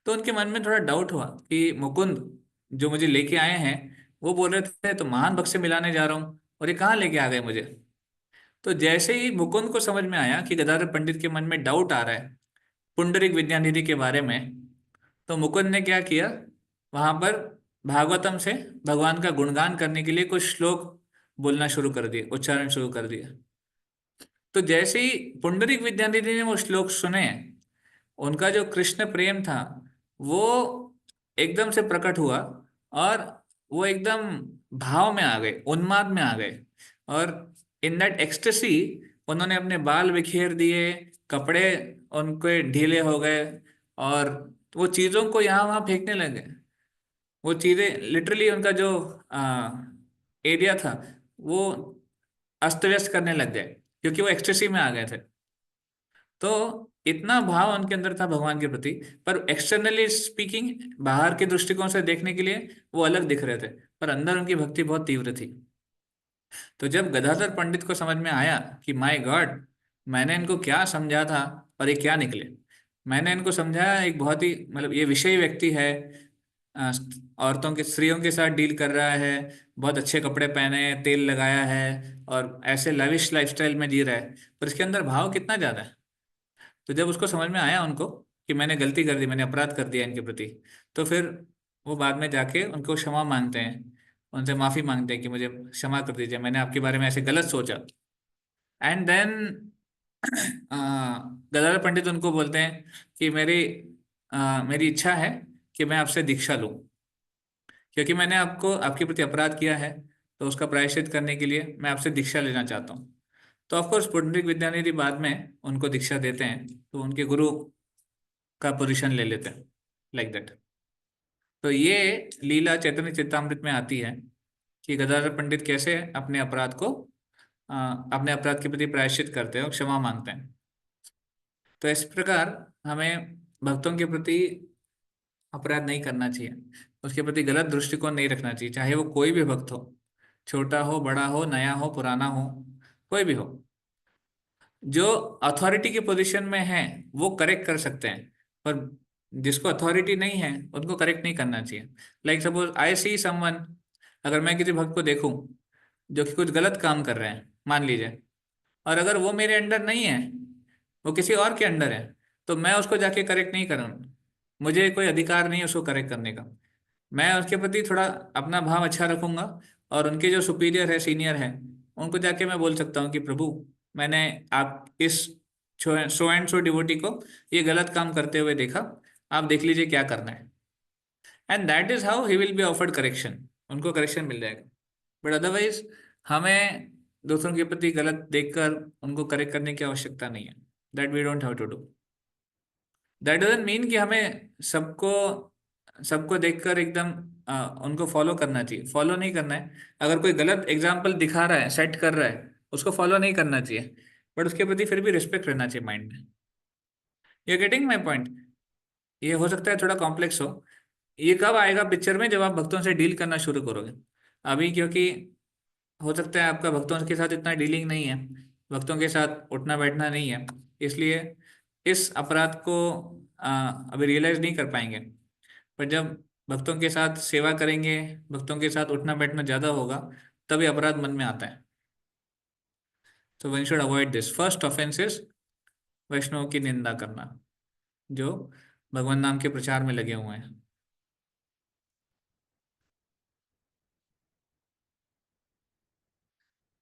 तो उनके मन में थोड़ा डाउट हुआ कि मुकुंद जो मुझे लेके आए हैं वो बोल रहे थे तो महान भक्त से मिलाने जा रहा हूँ, और ये कहाँ लेके आ गए मुझे। तो जैसे ही मुकुंद को समझ में आया कि गदाधर पंडित के मन में डाउट आ रहा है पुंडरीक विद्यानिधि के बारे में, तो मुकुंद ने क्या किया, वहां पर भागवतम से भगवान का गुणगान करने के लिए कुछ श्लोक बोलना शुरू कर दिए, उच्चारण शुरू कर दिया। तो जैसे ही पुंडरीक विद्यानिधि ने वो श्लोक सुने, उनका जो कृष्ण प्रेम था वो एकदम से प्रकट हुआ और वो एकदम भाव में आ गए, उन्माद में आ गए। और इन दैट एक्सटेसी उन्होंने अपने बाल बिखेर दिए, कपड़े उनके ढीले हो गए और वो चीजों को यहाँ वहां फेंकने लगे। वो चीजें लिटरली उनका जो एरिया था वो अस्त व्यस्त करने लग गए क्योंकि वो एक्सटेसी में आ गए थे। तो इतना भाव उनके अंदर था भगवान के प्रति, पर एक्सटर्नली स्पीकिंग बाहर के दृष्टिकोण से देखने के लिए वो अलग दिख रहे थे, पर अंदर उनकी भक्ति बहुत तीव्र थी। तो जब गदाधर पंडित को समझ में आया कि माय गॉड, मैंने इनको क्या समझा था और ये क्या निकले, मैंने इनको समझाया एक बहुत ही मतलब ये विषयी व्यक्ति है, अ, औरतों के स्त्रियों के साथ डील कर रहा है, बहुत अच्छे कपड़े पहने हैं, तेल लगाया है और ऐसे लविश लाइफस्टाइल में जी रहा है, पर इसके अंदर भाव कितना ज्यादा है। तो जब उसको समझ में आया उनको कि मैंने गलती कर दी, मैंने अपराध कर दिया इनके प्रति, तो फिर वो बाद में जाके उनको क्षमा मांगते हैं, उनसे माफी मांगते हैं कि मुझे क्षमा कर दीजिए, मैंने आपके बारे में ऐसे गलत सोचा। एंड देन गदाधर पंडित उनको बोलते हैं कि मेरी इच्छा है कि मैं आपसे दीक्षा लूं, क्योंकि मैंने आपको आपके प्रति अपराध किया है, तो उसका प्रायश्चित करने के लिए मैं आपसे दीक्षा लेना चाहता हूँ। तो ऑफकोर्स पुंडरीक विद्यानिधि बाद में उनको दीक्षा देते हैं, तो उनके गुरु का पोजीशन ले लेते हैं लाइक दैट। तो ये लीला चैतन्य चरितामृत में आती है कि गदाधर पंडित कैसे अपने अपराध के प्रति प्रायश्चित करते हैं और क्षमा मांगते हैं। तो इस प्रकार हमें भक्तों के प्रति अपराध नहीं करना चाहिए, उसके प्रति गलत दृष्टिकोण नहीं रखना चाहिए, चाहे वो कोई भी भक्त हो, छोटा हो, बड़ा हो, नया हो, पुराना हो, कोई भी हो। जो अथॉरिटी की पोजीशन में है वो करेक्ट कर सकते हैं, पर जिसको अथॉरिटी नहीं है उनको करेक्ट नहीं करना चाहिए। Like suppose I see someone, अगर मैं किसी भक्त को देखूं जो कि कुछ गलत काम कर रहे हैं मान लीजिए, और अगर वो मेरे अंडर नहीं है, वो किसी और के अंडर है, तो मैं उसको जाके करेक्ट नहीं करूँ, मुझे कोई अधिकार नहीं है उसको करेक्ट करने का। मैं उसके प्रति थोड़ा अपना भाव अच्छा रखूंगा और उनके जो सुपीरियर है, सीनियर है, उनको जाके मैं बोल सकता हूँ कि प्रभु, मैंने आप इस सो एंड सो डिवोटी को ये गलत काम करते हुए देखा, आप देख लीजिए क्या करना है। And that is how he will be offered correction, उनको करेक्शन मिल जाएगा। बट अदरवाइज हमें दूसरों के प्रति गलत देखकर उनको करेक्ट करने की आवश्यकता नहीं है, that we don't have to do. That doesn't mean कि हमें सबको सबको देखकर एकदम उनको फॉलो करना चाहिए। फॉलो नहीं करना है। अगर कोई गलत एग्जाम्पल दिखा रहा है, सेट कर रहा है, उसको फॉलो नहीं करना चाहिए, बट उसके प्रति फिर भी रिस्पेक्ट रहना चाहिए माइंड में। You getting my point? ये हो सकता है थोड़ा कॉम्प्लेक्स हो। ये कब आएगा पिक्चर में? जब आप भक्तों से डील करना शुरू करोगे। अभी क्योंकि हो सकता है आपका भक्तों के साथ इतना डीलिंग नहीं है, भक्तों के साथ उठना बैठना नहीं है, इसलिए इस अपराध को अभी रियलाइज नहीं कर पाएंगे। पर जब भक्तों के साथ सेवा करेंगे, भक्तों के साथ उठना बैठना ज़्यादा होगा, तभी अपराध मन में आता है। तो one should avoid this. First offence is वैष्णव की निंदा करना, जो भगवान नाम के प्रचार में लगे हुए हैं।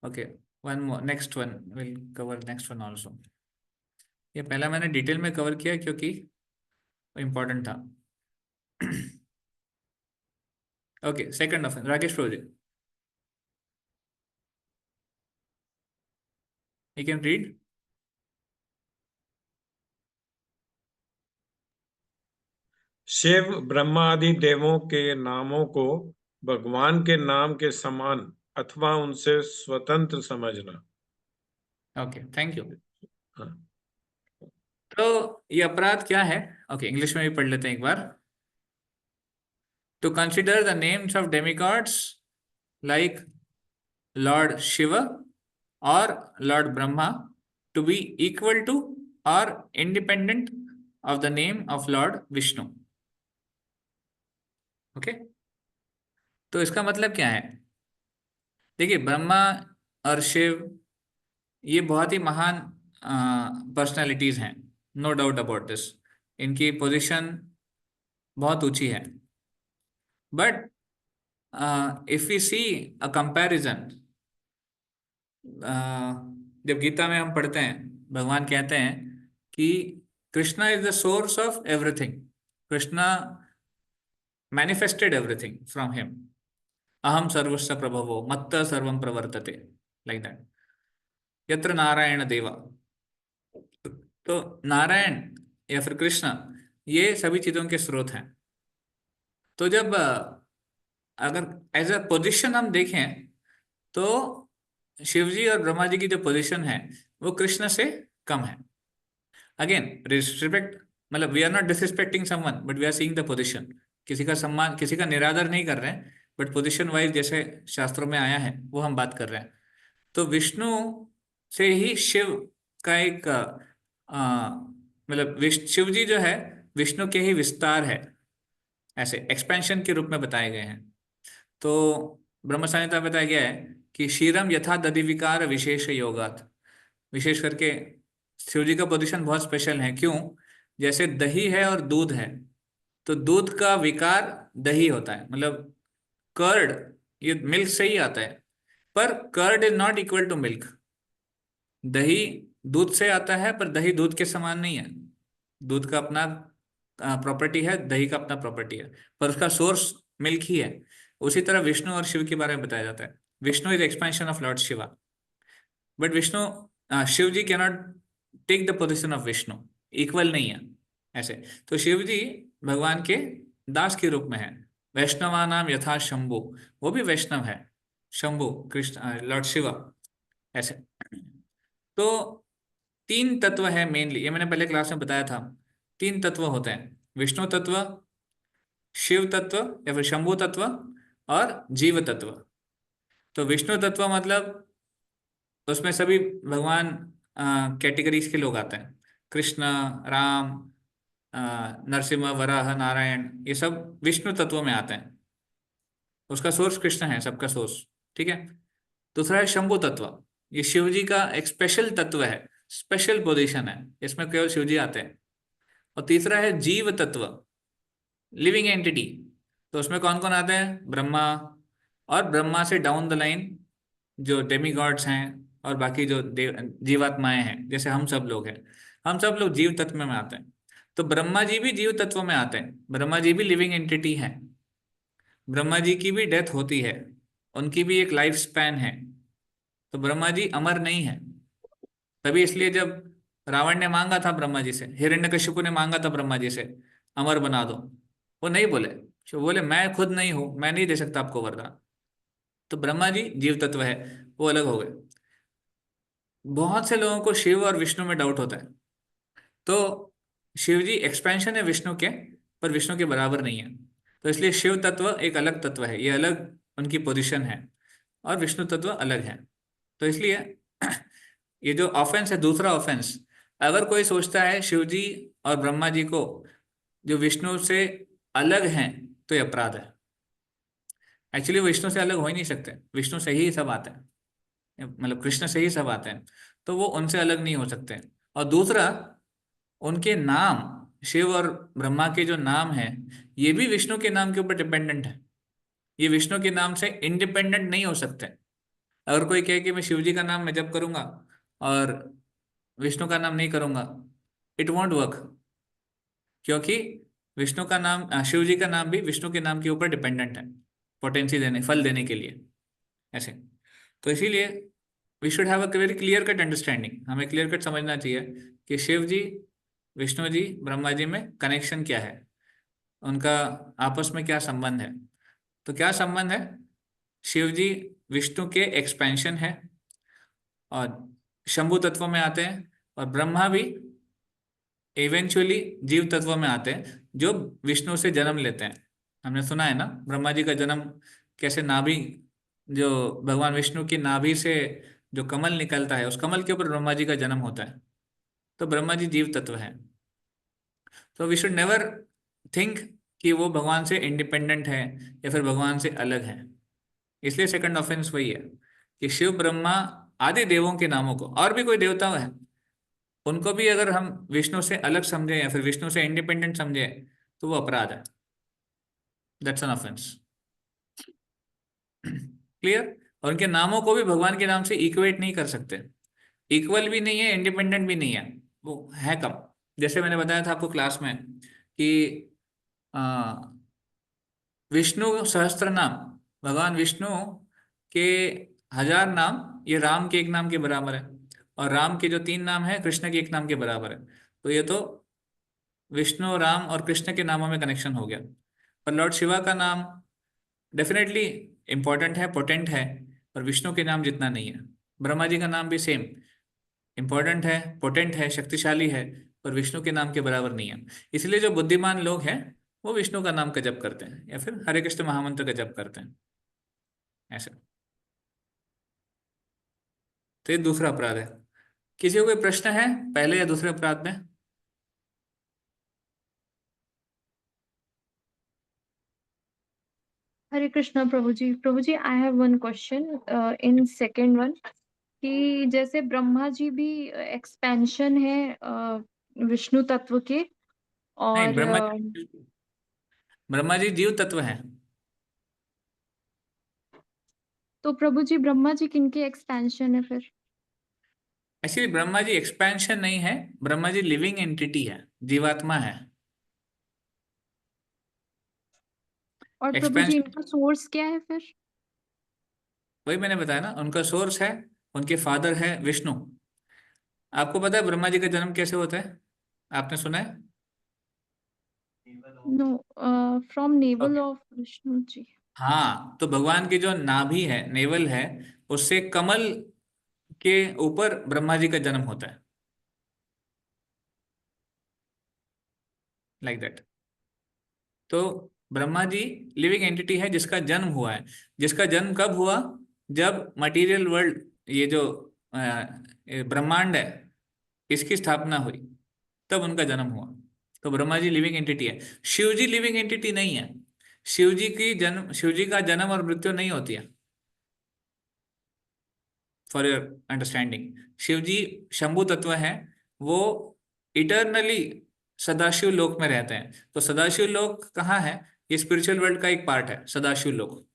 Okay, one more, next one will cover next one also. ये पहला मैंने डिटेल में कवर किया क्योंकि इम्पोर्टेंट था। Okay, second offence, Rakesh Prabhu ji, you can read. Shiva Brahma आदि देवों के नामों को भगवान के नाम के समान अथवा उनसे स्वतंत्र समझना। Okay, thank you. हाँ। तो ये अपराध क्या है? ओके, इंग्लिश में भी पढ़ लेते हैं एक बार। To consider the names of demigods like lord Shiva और lord Brahma to be equal to और independent of the name of lord Vishnu. Okay, तो इसका मतलब क्या है? देखिए, ब्रह्मा और शिव ये बहुत ही महान पर्सनालिटीज हैं, नो डाउट अबाउट दिस। इनकी पोजीशन बहुत ऊंची है। But if we see a comparison, जब गीता में हम पढ़ते हैं, भगवान कहते हैं कि Krishna is the source of everything, Krishna manifested everything from him, अहम सर्वस्य प्रभवो मत्तः सर्वं प्रवर्तते, लाइक दैट, यत्र नारायण देवा। तो नारायण या फिर कृष्ण ये सभी चीजों के स्रोत हैं। तो जब अगर एज अ पोजिशन हम देखें, तो शिव जी और ब्रह्मा जी की जो पोजीशन है वो कृष्ण से कम है। अगेन रिस्पेक्ट, मतलब we are not disrespecting someone, but we are seeing the position. किसी का सम्मान, किसी का निरादर नहीं कर रहे हैं, बट पोजीशन वाइज जैसे शास्त्रों में आया है वो हम बात कर रहे हैं। तो विष्णु से ही शिव का एक मतलब शिव जी जो है विष्णु के ही विस्तार है, ऐसे एक्सपेंशन के रूप में बताए गए हैं। तो ब्रह्म संहिता में बताया गया है कि क्षीरम यथा दधि विकार विशेष योगात। विशेष करके शिव जी का पोजीशन बहुत स्पेशल है। क्यों? जैसे दही है और दूध है, तो दूध का विकार दही होता है, मतलब कर्ड, ये मिल्क से ही आता है। पर curd is not equal to milk. दही दूध से आता है, पर दही दूध के समान नहीं है। दूध का अपना प्रॉपर्टी है, दही का अपना प्रॉपर्टी है, पर उसका सोर्स मिल्क ही है। उसी तरह विष्णु और शिव के बारे में बताया जाता है। Vishnu is expansion of lord Shiva, but Vishnu Shiva ji cannot take the position of Vishnu, equal नहीं है ऐसे। तो शिव जी भगवान के दास के रूप में है। वैष्णवा नाम यथा शंभु, वो भी वैष्णव है, शंभु कृष्ण लॉर्ड शिवा, ऐसे। तो तीन तत्व है मेनली, ये मैंने पहले क्लास में बताया था। तीन तत्व होते हैं, विष्णु तत्व, शिव तत्व या फिर शंभु तत्व, और जीव तत्व। तो विष्णु तत्व मतलब उसमें सभी भगवान कैटेगरीज के लोग आते हैं, कृष्ण, राम, नरसिम्हा, वराह, नारायण, ये सब विष्णु तत्व में आते हैं। उसका सोर्स कृष्ण है, सबका सोर्स, ठीक है। दूसरा है शंभु तत्व, ये शिव जी का एक स्पेशल तत्व है, स्पेशल पोजीशन है, इसमें केवल शिव जी आते हैं। और तीसरा है जीव तत्व, लिविंग एंटिटी। तो उसमें कौन कौन आते हैं? ब्रह्मा, और ब्रह्मा से डाउन द लाइन जो डेमी गॉड्स हैं, और बाकी जो जीवात्माएं हैं, जैसे हम सब लोग हैं, हम सब लोग जीव तत्व में आते हैं। तो ब्रह्मा जी भी जीव तत्व में आते हैं, ब्रह्मा जी भी लिविंग एंटिटी है, ब्रह्मा जी की भी डेथ होती है, उनकी भी एक लाइफ स्पैन है। तो ब्रह्मा जी अमर नहीं है। तभी इसलिए जब रावण ने मांगा था ब्रह्मा जी से, हिरण्यकशिपु ने मांगा था ब्रह्मा जी से अमर बना दो, वो नहीं बोले। जो बोले मैं खुद नहीं हूं, मैं नहीं दे सकता आपको वरदान। तो ब्रह्मा जी जीव तत्व है, वो अलग हो गए। बहुत से लोगों को शिव और विष्णु में डाउट होता है। तो शिव जी एक्सपेंशन है विष्णु के, पर विष्णु के बराबर नहीं है। तो इसलिए शिव तत्व एक अलग तत्व है, ये अलग उनकी पोजीशन है, और विष्णु तत्व अलग है। तो इसलिए ये जो ऑफेंस है, दूसरा ऑफेंस, अगर कोई सोचता है शिव जी और ब्रह्मा जी को जो विष्णु से अलग हैं, तो ये अपराध है। एक्चुअली विष्णु से अलग हो ही नहीं सकते, विष्णु से ही सब आते हैं, मतलब कृष्ण से ही सब आते हैं, तो वो उनसे अलग नहीं हो सकते। और दूसरा, उनके नाम, शिव और ब्रह्मा के जो नाम हैं, ये भी विष्णु के नाम के ऊपर डिपेंडेंट है। ये विष्णु के नाम से इंडिपेंडेंट नहीं हो सकते। अगर कोई कहे कि मैं शिव जी का नाम मैं जप करूंगा और विष्णु का नाम नहीं करूंगा, इट वॉन्ट वर्क, क्योंकि विष्णु का नाम, शिव जी का नाम भी विष्णु के नाम के ऊपर डिपेंडेंट है, पोटेंसी देने, फल देने के लिए, ऐसे। तो इसीलिए we should have a very clear cut understanding, हमें क्लियर कट समझना चाहिए कि शिव जी, विष्णु जी, ब्रह्मा जी में कनेक्शन क्या है, उनका आपस में क्या संबंध है। तो क्या संबंध है? शिव जी विष्णु के एक्सपेंशन है और शंभु तत्व में आते हैं, और ब्रह्मा भी इवेंचुअली जीव तत्व में आते हैं, जो विष्णु से जन्म लेते हैं। हमने सुना है ना ब्रह्मा जी का जन्म कैसे, नाभि, जो भगवान विष्णु की नाभि से जो कमल निकलता है, उस कमल के ऊपर ब्रह्मा जी का जन्म होता है। तो ब्रह्मा जी जीव तत्व है। तो वी शुड नेवर थिंक कि वो भगवान से इंडिपेंडेंट है या फिर भगवान से अलग है। इसलिए सेकंड ऑफेंस वही है कि शिव ब्रह्मा आदि देवों के नामों को, और भी कोई देवता है, उनको भी अगर हम विष्णु से अलग समझे या फिर विष्णु से इंडिपेंडेंट समझे, तो वो अपराध है, दैट्स एन ऑफेंस। क्लियर? और उनके नामों को भी भगवान के नाम से इक्वेट नहीं कर सकते, इक्वल भी नहीं है, इंडिपेंडेंट भी नहीं है, वो है कब। जैसे मैंने बताया था आपको क्लास में कि विष्णु सहस्त्र नाम, भगवान विष्णु के 1000 नाम, ये राम के एक नाम के बराबर है, और राम के जो 3 नाम है कृष्ण के एक नाम के बराबर है। तो ये तो विष्णु, राम और कृष्ण के नामों में कनेक्शन हो गया। पर लॉर्ड शिवा का नाम डेफिनेटली इंपॉर्टेंट है, पोटेंट है, पर विष्णु के नाम जितना नहीं है। ब्रह्मा जी का नाम भी सेम इंपॉर्टेंट है, पोटेंट है, शक्तिशाली है, पर विष्णु के नाम के बराबर नहीं है। इसलिए जो बुद्धिमान लोग हैं वो विष्णु का नाम का जप करते हैं या फिर हरे कृष्ण महामंत्र का जप करते हैं, ऐसे। तो ये दूसरा अपराध है। किसी को कोई प्रश्न है पहले या दूसरे अपराध में? हरे कृष्णा प्रभु जी। प्रभु जी, I have one question in second one, कि जैसे ब्रह्मा जी भी एक्सपेंशन है विष्णु तत्व के, नहीं, और ब्रह्मा जी जीव तत्व हैं। तो प्रभु जी ब्रह्मा जी किनके एक्सपेंशन है फिर? एक्चुअली ब्रह्मा जी एक्सपेंशन नहीं है, ब्रह्मा जी लिविंग एंटिटी है, जीवात्मा है। और प्रभु जी एक्सपेंशन इनका सोर्स क्या है फिर? वही मैंने बताया ना, उनका सोर्स है, उनके फादर है विष्णु। आपको पता है ब्रह्मा जी का जन्म कैसे होता है? आपने सुना है? No, from navel okay. ऑफ विष्णु जी। हाँ, तो भगवान की जो नाभि है, नेवल है, उससे कमल के ऊपर ब्रह्मा जी का जन्म होता है, लाइक दैट। तो ब्रह्मा जी लिविंग एंटिटी है जिसका जन्म हुआ है। जिसका जन्म कब हुआ? जब मटेरियल वर्ल्ड, ये जो ये ब्रह्मांड है, इसकी स्थापना हुई, तब उनका जन्म हुआ। तो ब्रह्मा जी लिविंग एंटिटी है। शिव जी लिविंग एंटिटी नहीं है। शिव जी का जन्म और मृत्यु नहीं होती है, फॉर योर अंडरस्टैंडिंग। शिव जी शंभु तत्व है, वो इटर्नली सदाशिव लोक में रहते हैं। तो सदाशिव लोक कहाँ है? ये स्पिरिचुअल वर्ल्ड का एक पार्ट है, सदाशिव लोक।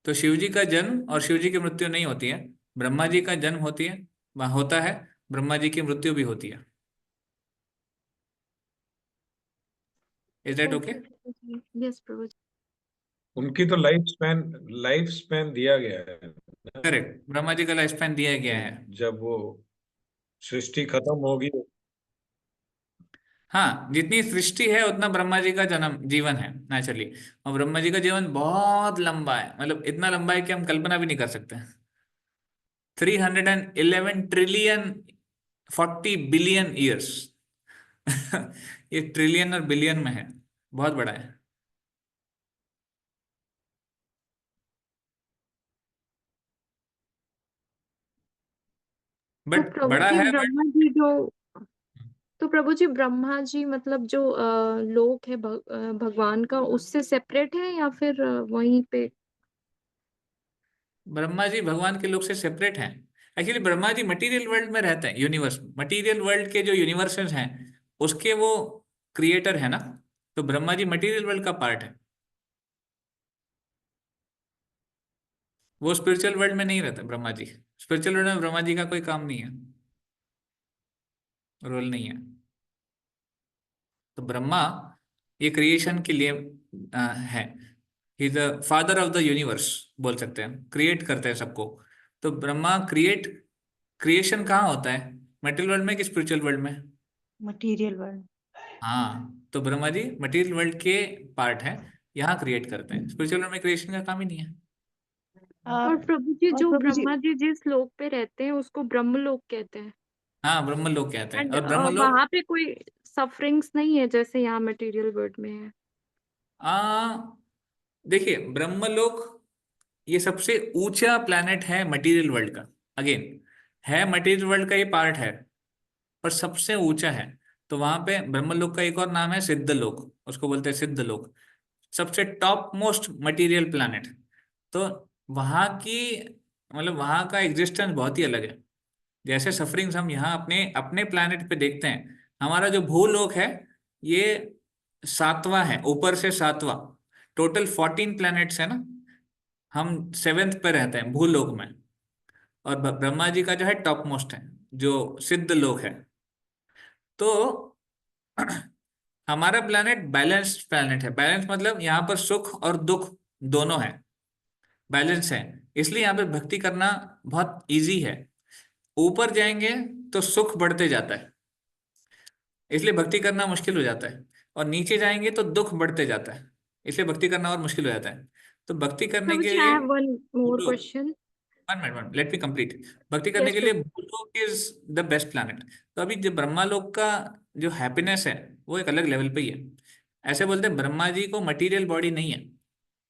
तो शिव जी का जन्म और शिव जी की मृत्यु नहीं होती है, ब्रह्मा जी का जन्म होती है, वहाँ होता है, ब्रह्मा जी की मृत्यु भी होती है। Is that okay? ओके प्रभु जी, यस प्रभु जी। उनकी तो लाइफ स्पैन दिया गया है ना, करेक्ट, ब्रह्मा जी का लाइफ स्पैन दिया गया कि है। जब वो सृष्टि खत्म होगी। हाँ, जितनी सृष्टि है उतना ब्रह्मा जी का जन्म जीवन है नेचुरली। और ब्रह्मा जी का जीवन बहुत लंबा है, मतलब इतना लंबा है कि हम कल्पना भी नहीं कर सकते। 311 ट्रिलियन 40 बिलियन ईयर्स। ये ट्रिलियन और बिलियन में है, बहुत बड़ा है। तो बट प्रभु बड़ा जी है बट। ब्रह्मा जी जो तो प्रभु जी ब्रह्मा जी मतलब जो लोक है भगवान का, उससे सेपरेट है या फिर वहीं पे? ब्रह्मा जी भगवान के लोक से सेपरेट हैं। Actually Brahma ji material world में रहते हैं, यूनिवर्स मटेरियल वर्ल्ड के जो यूनिवर्सेस हैं उसके वो क्रिएटर है ना। तो ब्रह्मा जी मटेरियल वर्ल्ड का पार्ट है, वो स्पिरिचुअल वर्ल्ड में नहीं रहते ब्रह्मा जी। स्पिरिचुअल वर्ल्ड में ब्रह्मा जी का कोई काम नहीं है, रोल नहीं है। तो ब्रह्मा ये क्रिएशन के लिए है। He the father of the universe बोल सकते हैं, क्रिएट करते हैं सबको। तो ब्रह्मा क्रिएशन कहाँ होता है, मटेरियल वर्ल्ड में कि स्पिरिचुअल वर्ल्ड में? Material world. हाँ, तो ब्रह्मा जी मटेरियल वर्ल्ड के पार्ट है, यहाँ क्रिएट करते हैं। स्पिरिचुअल वर्ल्ड में क्रिएशन का काम ही नहीं है। और प्रभु जी और जो प्रभु जी, ब्रह्मा जी जिस लोक पे रहते हैं उसको ब्रह्मलोक कहते हैं। हाँ, ब्रह्म लोक कहते हैं। एंड और ब्रह्म लोक वहां पे कोई सफरिंग्स नहीं है जैसे यहाँ मटेरियल वर्ल्ड में है? आ देखिए, ब्रह्मलोक ये सबसे ऊंचा प्लैनेट है मटेरियल वर्ल्ड का। अगेन, है मटेरियल वर्ल्ड का ये पार्ट है, पर सबसे ऊंचा है। तो वहां पे ब्रह्मलोक का एक और नाम है सिद्धलोक, उसको बोलते हैं सिद्धलोक। सबसे टॉप मोस्ट मटेरियल प्लैनेट। तो वहां की मतलब वहां का एग्जिस्टेंस बहुत ही अलग है। जैसे सफरिंग्स हम यहाँ अपने अपने प्लैनेट पे देखते हैं, हमारा जो भूलोक है ये सातवां है, ऊपर से सातवां। टोटल 14 प्लैनेट्स है ना, हम सेवेंथ पे रहते हैं भूलोक में। और ब्रह्मा जी का जो है टॉप मोस्ट है, जो सिद्ध लोक है। तो हमारा प्लैनेट बैलेंस्ड प्लैनेट है। बैलेंस मतलब यहाँ पर सुख और दुख दोनों है, बैलेंस है। इसलिए यहाँ पे भक्ति करना बहुत इजी है। ऊपर जाएंगे तो सुख बढ़ते जाता है, इसलिए भक्ति करना मुश्किल हो जाता है। और नीचे जाएंगे तो दुख बढ़ते जाता है, इसलिए भक्ति करना और मुश्किल हो जाता है। तो भक्ति करने प्रभु के जी आई लिए have one more Bhuloka, question. One minute, one let me complete. भक्ति करने यस के लिए प्रभु। Bhuloka is the best planet. तो अभी जो ब्रह्मा लोक का जो हैप्पीनेस है वो एक अलग लेवल पे ही है। ऐसे बोलते हैं ब्रह्मा जी को मटेरियल बॉडी नहीं है।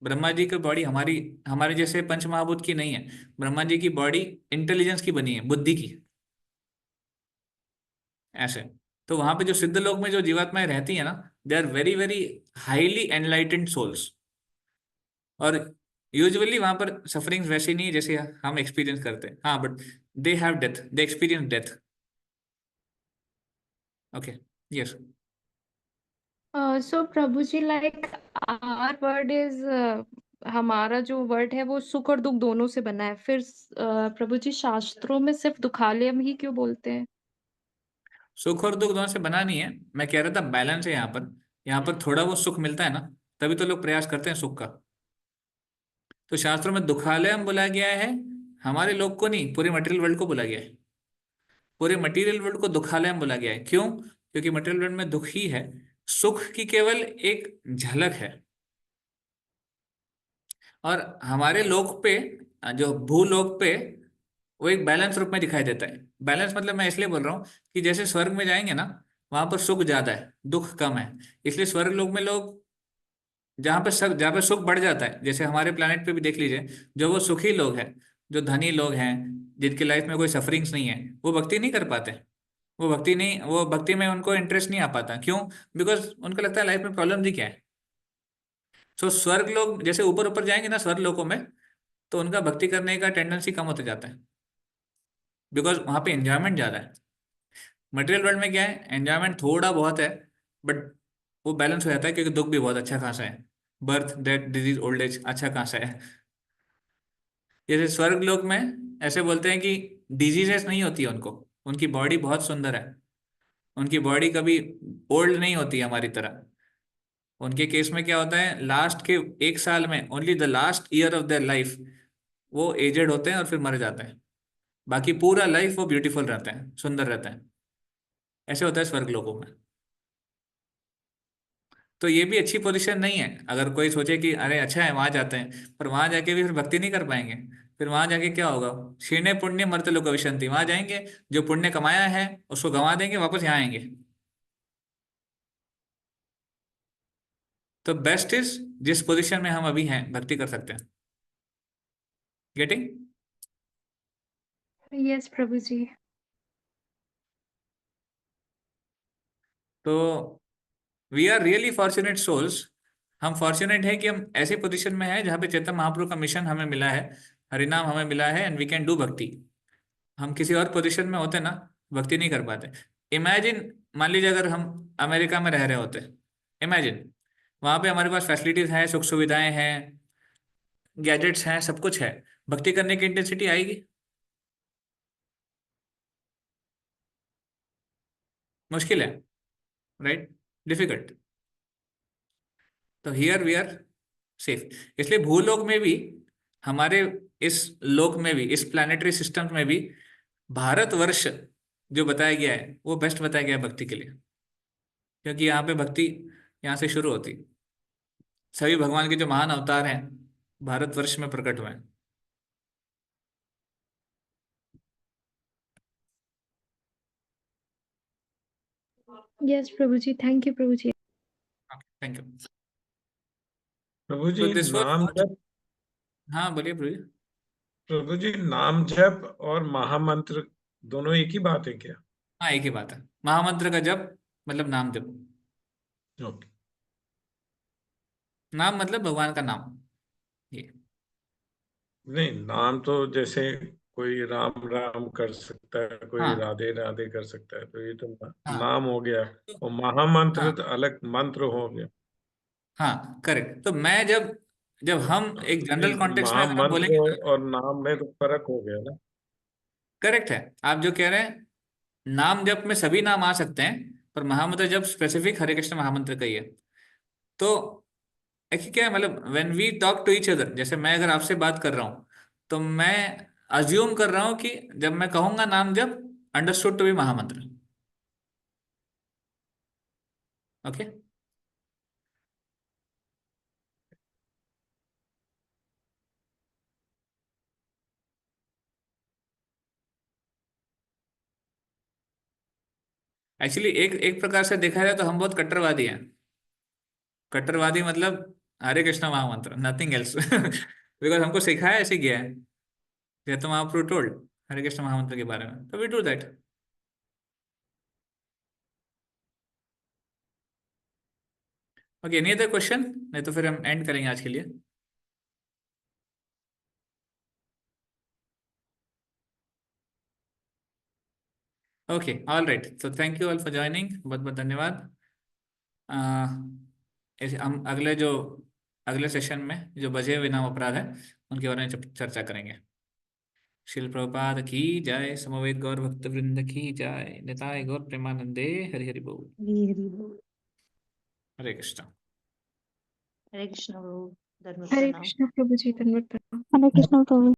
ब्रह्मा जी की बॉडी हमारी हमारे जैसे पंच महाभूत की नहीं है। ब्रह्मा जी की बॉडी इंटेलिजेंस की बनी है, बुद्धि की। ऐसे, तो वहां पे जो सिद्ध लोक में जो जीवात्माएं रहती है ना, they are very very highly enlightened souls. और यूजुअली वहां पर सफरिंग्स वैसी नहीं है जैसे हम एक्सपीरियंस करते हैं। हाँ, but they have death, they experience death. Okay, yes. So Prabhu ji like our word is हमारा जो वर्ड है वो सुख और दुख दोनों से बना है। फिर प्रभु जी शास्त्रों में सिर्फ दुखालयम ही क्यों बोलते हैं? सुख और दुख दोनों से बना नहीं है, मैं कह रहा था बैलेंस है यहाँ पर। यहाँ पर थोड़ा वो सुख मिलता है ना, तभी तो लोग प्रयास करते हैं सुख का। तो शास्त्रों में दुखालयम बोला गया है, हमारे लोग को नहीं, पूरे मटेरियल वर्ल्ड को बोला गया है। पूरे मटेरियल वर्ल्ड को दुखालयम बोला गया है। क्यों? क्योंकि मटेरियल वर्ल्ड में दुख ही है, सुख की केवल एक झलक है। और हमारे लोक पे, जो भूलोक पे, वो एक बैलेंस रूप में दिखाई देता है। बैलेंस मतलब मैं इसलिए बोल रहा हूँ कि जैसे स्वर्ग में जाएंगे ना, वहां पर सुख ज्यादा है, दुख कम है। इसलिए स्वर्ग लोक में लोग, जहाँ पे सुख बढ़ जाता है, जैसे हमारे प्लानिट पे भी देख लीजिए, जो वो सुखी लोग हैं, जो धनी लोग हैं, जिनकी लाइफ में कोई सफरिंग्स नहीं है, वो भक्ति नहीं कर पाते। वो भक्ति में उनको इंटरेस्ट नहीं आ पाता। क्यों? बिकॉज उनको लगता है लाइफ में प्रॉब्लम ही क्या है। सो स्वर्ग लोग जैसे ऊपर ऊपर जाएंगे ना स्वर्ग लोकों में, तो उनका भक्ति करने का टेंडेंसी कम होता जाता है, बिकॉज वहां पे एंजॉयमेंट ज्यादा है। मटेरियल वर्ल्ड में क्या है, एंजॉयमेंट थोड़ा बहुत है, बट वो बैलेंस हो जाता है क्योंकि दुख भी बहुत अच्छा खासा है। Birth, death, disease, old age अच्छा खासा है। जैसे स्वर्ग लोक में ऐसे बोलते हैं कि डिजीजेस नहीं होती है उनको, उनकी बॉडी बहुत सुंदर है। उनकी बॉडी कभी ओल्ड नहीं होती है हमारी तरह। उनके केस में क्या होता है, लास्ट के 1 साल में, only the last year of their life, वो एजेड होते हैं और फिर मर जाते हैं। बाकी पूरा लाइफ वो ब्यूटीफुल रहते हैं, सुंदर रहते हैं। ऐसे होता है स्वर्ग लोगों में। तो ये भी अच्छी पोजीशन नहीं है। अगर कोई सोचे कि अरे अच्छा है वहां जाते हैं, पर वहां जाके भी फिर भक्ति नहीं कर पाएंगे। फिर वहां जाके क्या होगा? क्षीणे पुण्य मर्त लोक विशंति, वहां जाएंगे, जो पुण्य कमाया है उसको गंवा देंगे, वापस यहाँ आएंगे। तो बेस्ट इज जिस पोजीशन में हम अभी हैं भक्ति कर सकते हैं। गेटिंग? यस प्रभु जी। तो we are really fortunate souls. हम फॉर्चुनेट है कि हम ऐसे पोजीशन में हैं जहाँ पे चैतन्य महाप्रभु का मिशन हमें मिला है, हरिनाम हमें मिला है, एंड वी कैन डू भक्ति। हम किसी और पोजीशन में होते ना, भक्ति नहीं कर पाते। इमेजिन, मान लीजिए अगर हम अमेरिका में रह रहे होते, इमेजिन वहां पे हमारे पास फैसिलिटीज हैं, सुख सुविधाएं हैं, गैजेट्स हैं, सब कुछ है, भक्ति करने की इंटेंसिटी आएगी? मुश्किल है, राइट? डिफिकल्ट। तो हियर वी आर सेफ। इसलिए भूलोक में भी, हमारे इस लोक में भी, इस प्लानिटरी सिस्टम में भी भारतवर्ष जो बताया गया है वो बेस्ट बताया गया है भक्ति के लिए। क्योंकि यहाँ पे भक्ति यहाँ से शुरू होती। सभी भगवान के जो महान अवतार हैं भारतवर्ष में प्रकट हुए हैं। यस प्रभु जी, थैंक यू प्रभु जी। Thank you. प्रभु तो जी दिस वाज, नाम जप, हाँ बोलिए प्रभु जी। प्रभु जी नाम जप और महामंत्र दोनों एक ही बात है क्या? हाँ एक ही बात है। महामंत्र का जप मतलब नाम जप। ओके। नाम मतलब भगवान का नाम, ये। नहीं, नाम तो जैसे कोई राम राम कर सकता है, कोई हाँ राधे राधे कर सकता है, तो ये तो हाँ नाम हो गया। और महामंत्र हाँ तो अलग मंत्र हो गया। हाँ करेक्ट। तो मैं जब जब हम एक जनरल नहीं, कॉन्टेक्स्ट में अगर हम महामंत्र बोलेंगे ना, और नाम में तो फर्क हो गया ना। करेक्ट है आप जो कह रहे हैं। नाम जप में सभी नाम आ सकते हैं, पर महामंत्र जब स्पेसिफिक हरे कृष्ण महामंत्र का ही है। तो एक्चुअली क्या है, मतलब when we talk to each other, जैसे मैं अगर आपसे बात कर रहा हूँ तो मैं अज्यूम कर रहा हूँ कि जब मैं कहूंगा नाम जप, अंडरस्टूड टू बी महामंत्र। ओके। एक्चुअली एक एक प्रकार से देखा जाए तो हम बहुत कट्टरवादी हैं। कट्टरवादी मतलब हरे कृष्ण महामंत्र, नथिंग एल्स। बिकॉज हमको सिखाया ऐसे गया है, ये तो महाप्रभु टोल्ड हरे कृष्ण महामंत्र के बारे में, तो we do that. Okay, any other question? नहीं तो फिर हम एंड करेंगे आज के लिए। ओके, ऑल राइट, तो thank you all for joining, बहुत बहुत धन्यवाद। हम अगले सेशन में जो बजे हुए नाम अपराध है उनके बारे में चर्चा करेंगे। शिल प्रभुपाद की जय, समवेत गौर भक्त वृंद की जय, निताय गौर प्रेमानंदे, हरि हरि बोल। हरी हरी बोल। हरे कृष्ण। हरे कृष्ण प्रभु, धन्यवाद हरे प्रणाम। कृष्ण प्रभु जी, धन्यवाद प्रणाम। हरे कृष्ण प्रभु।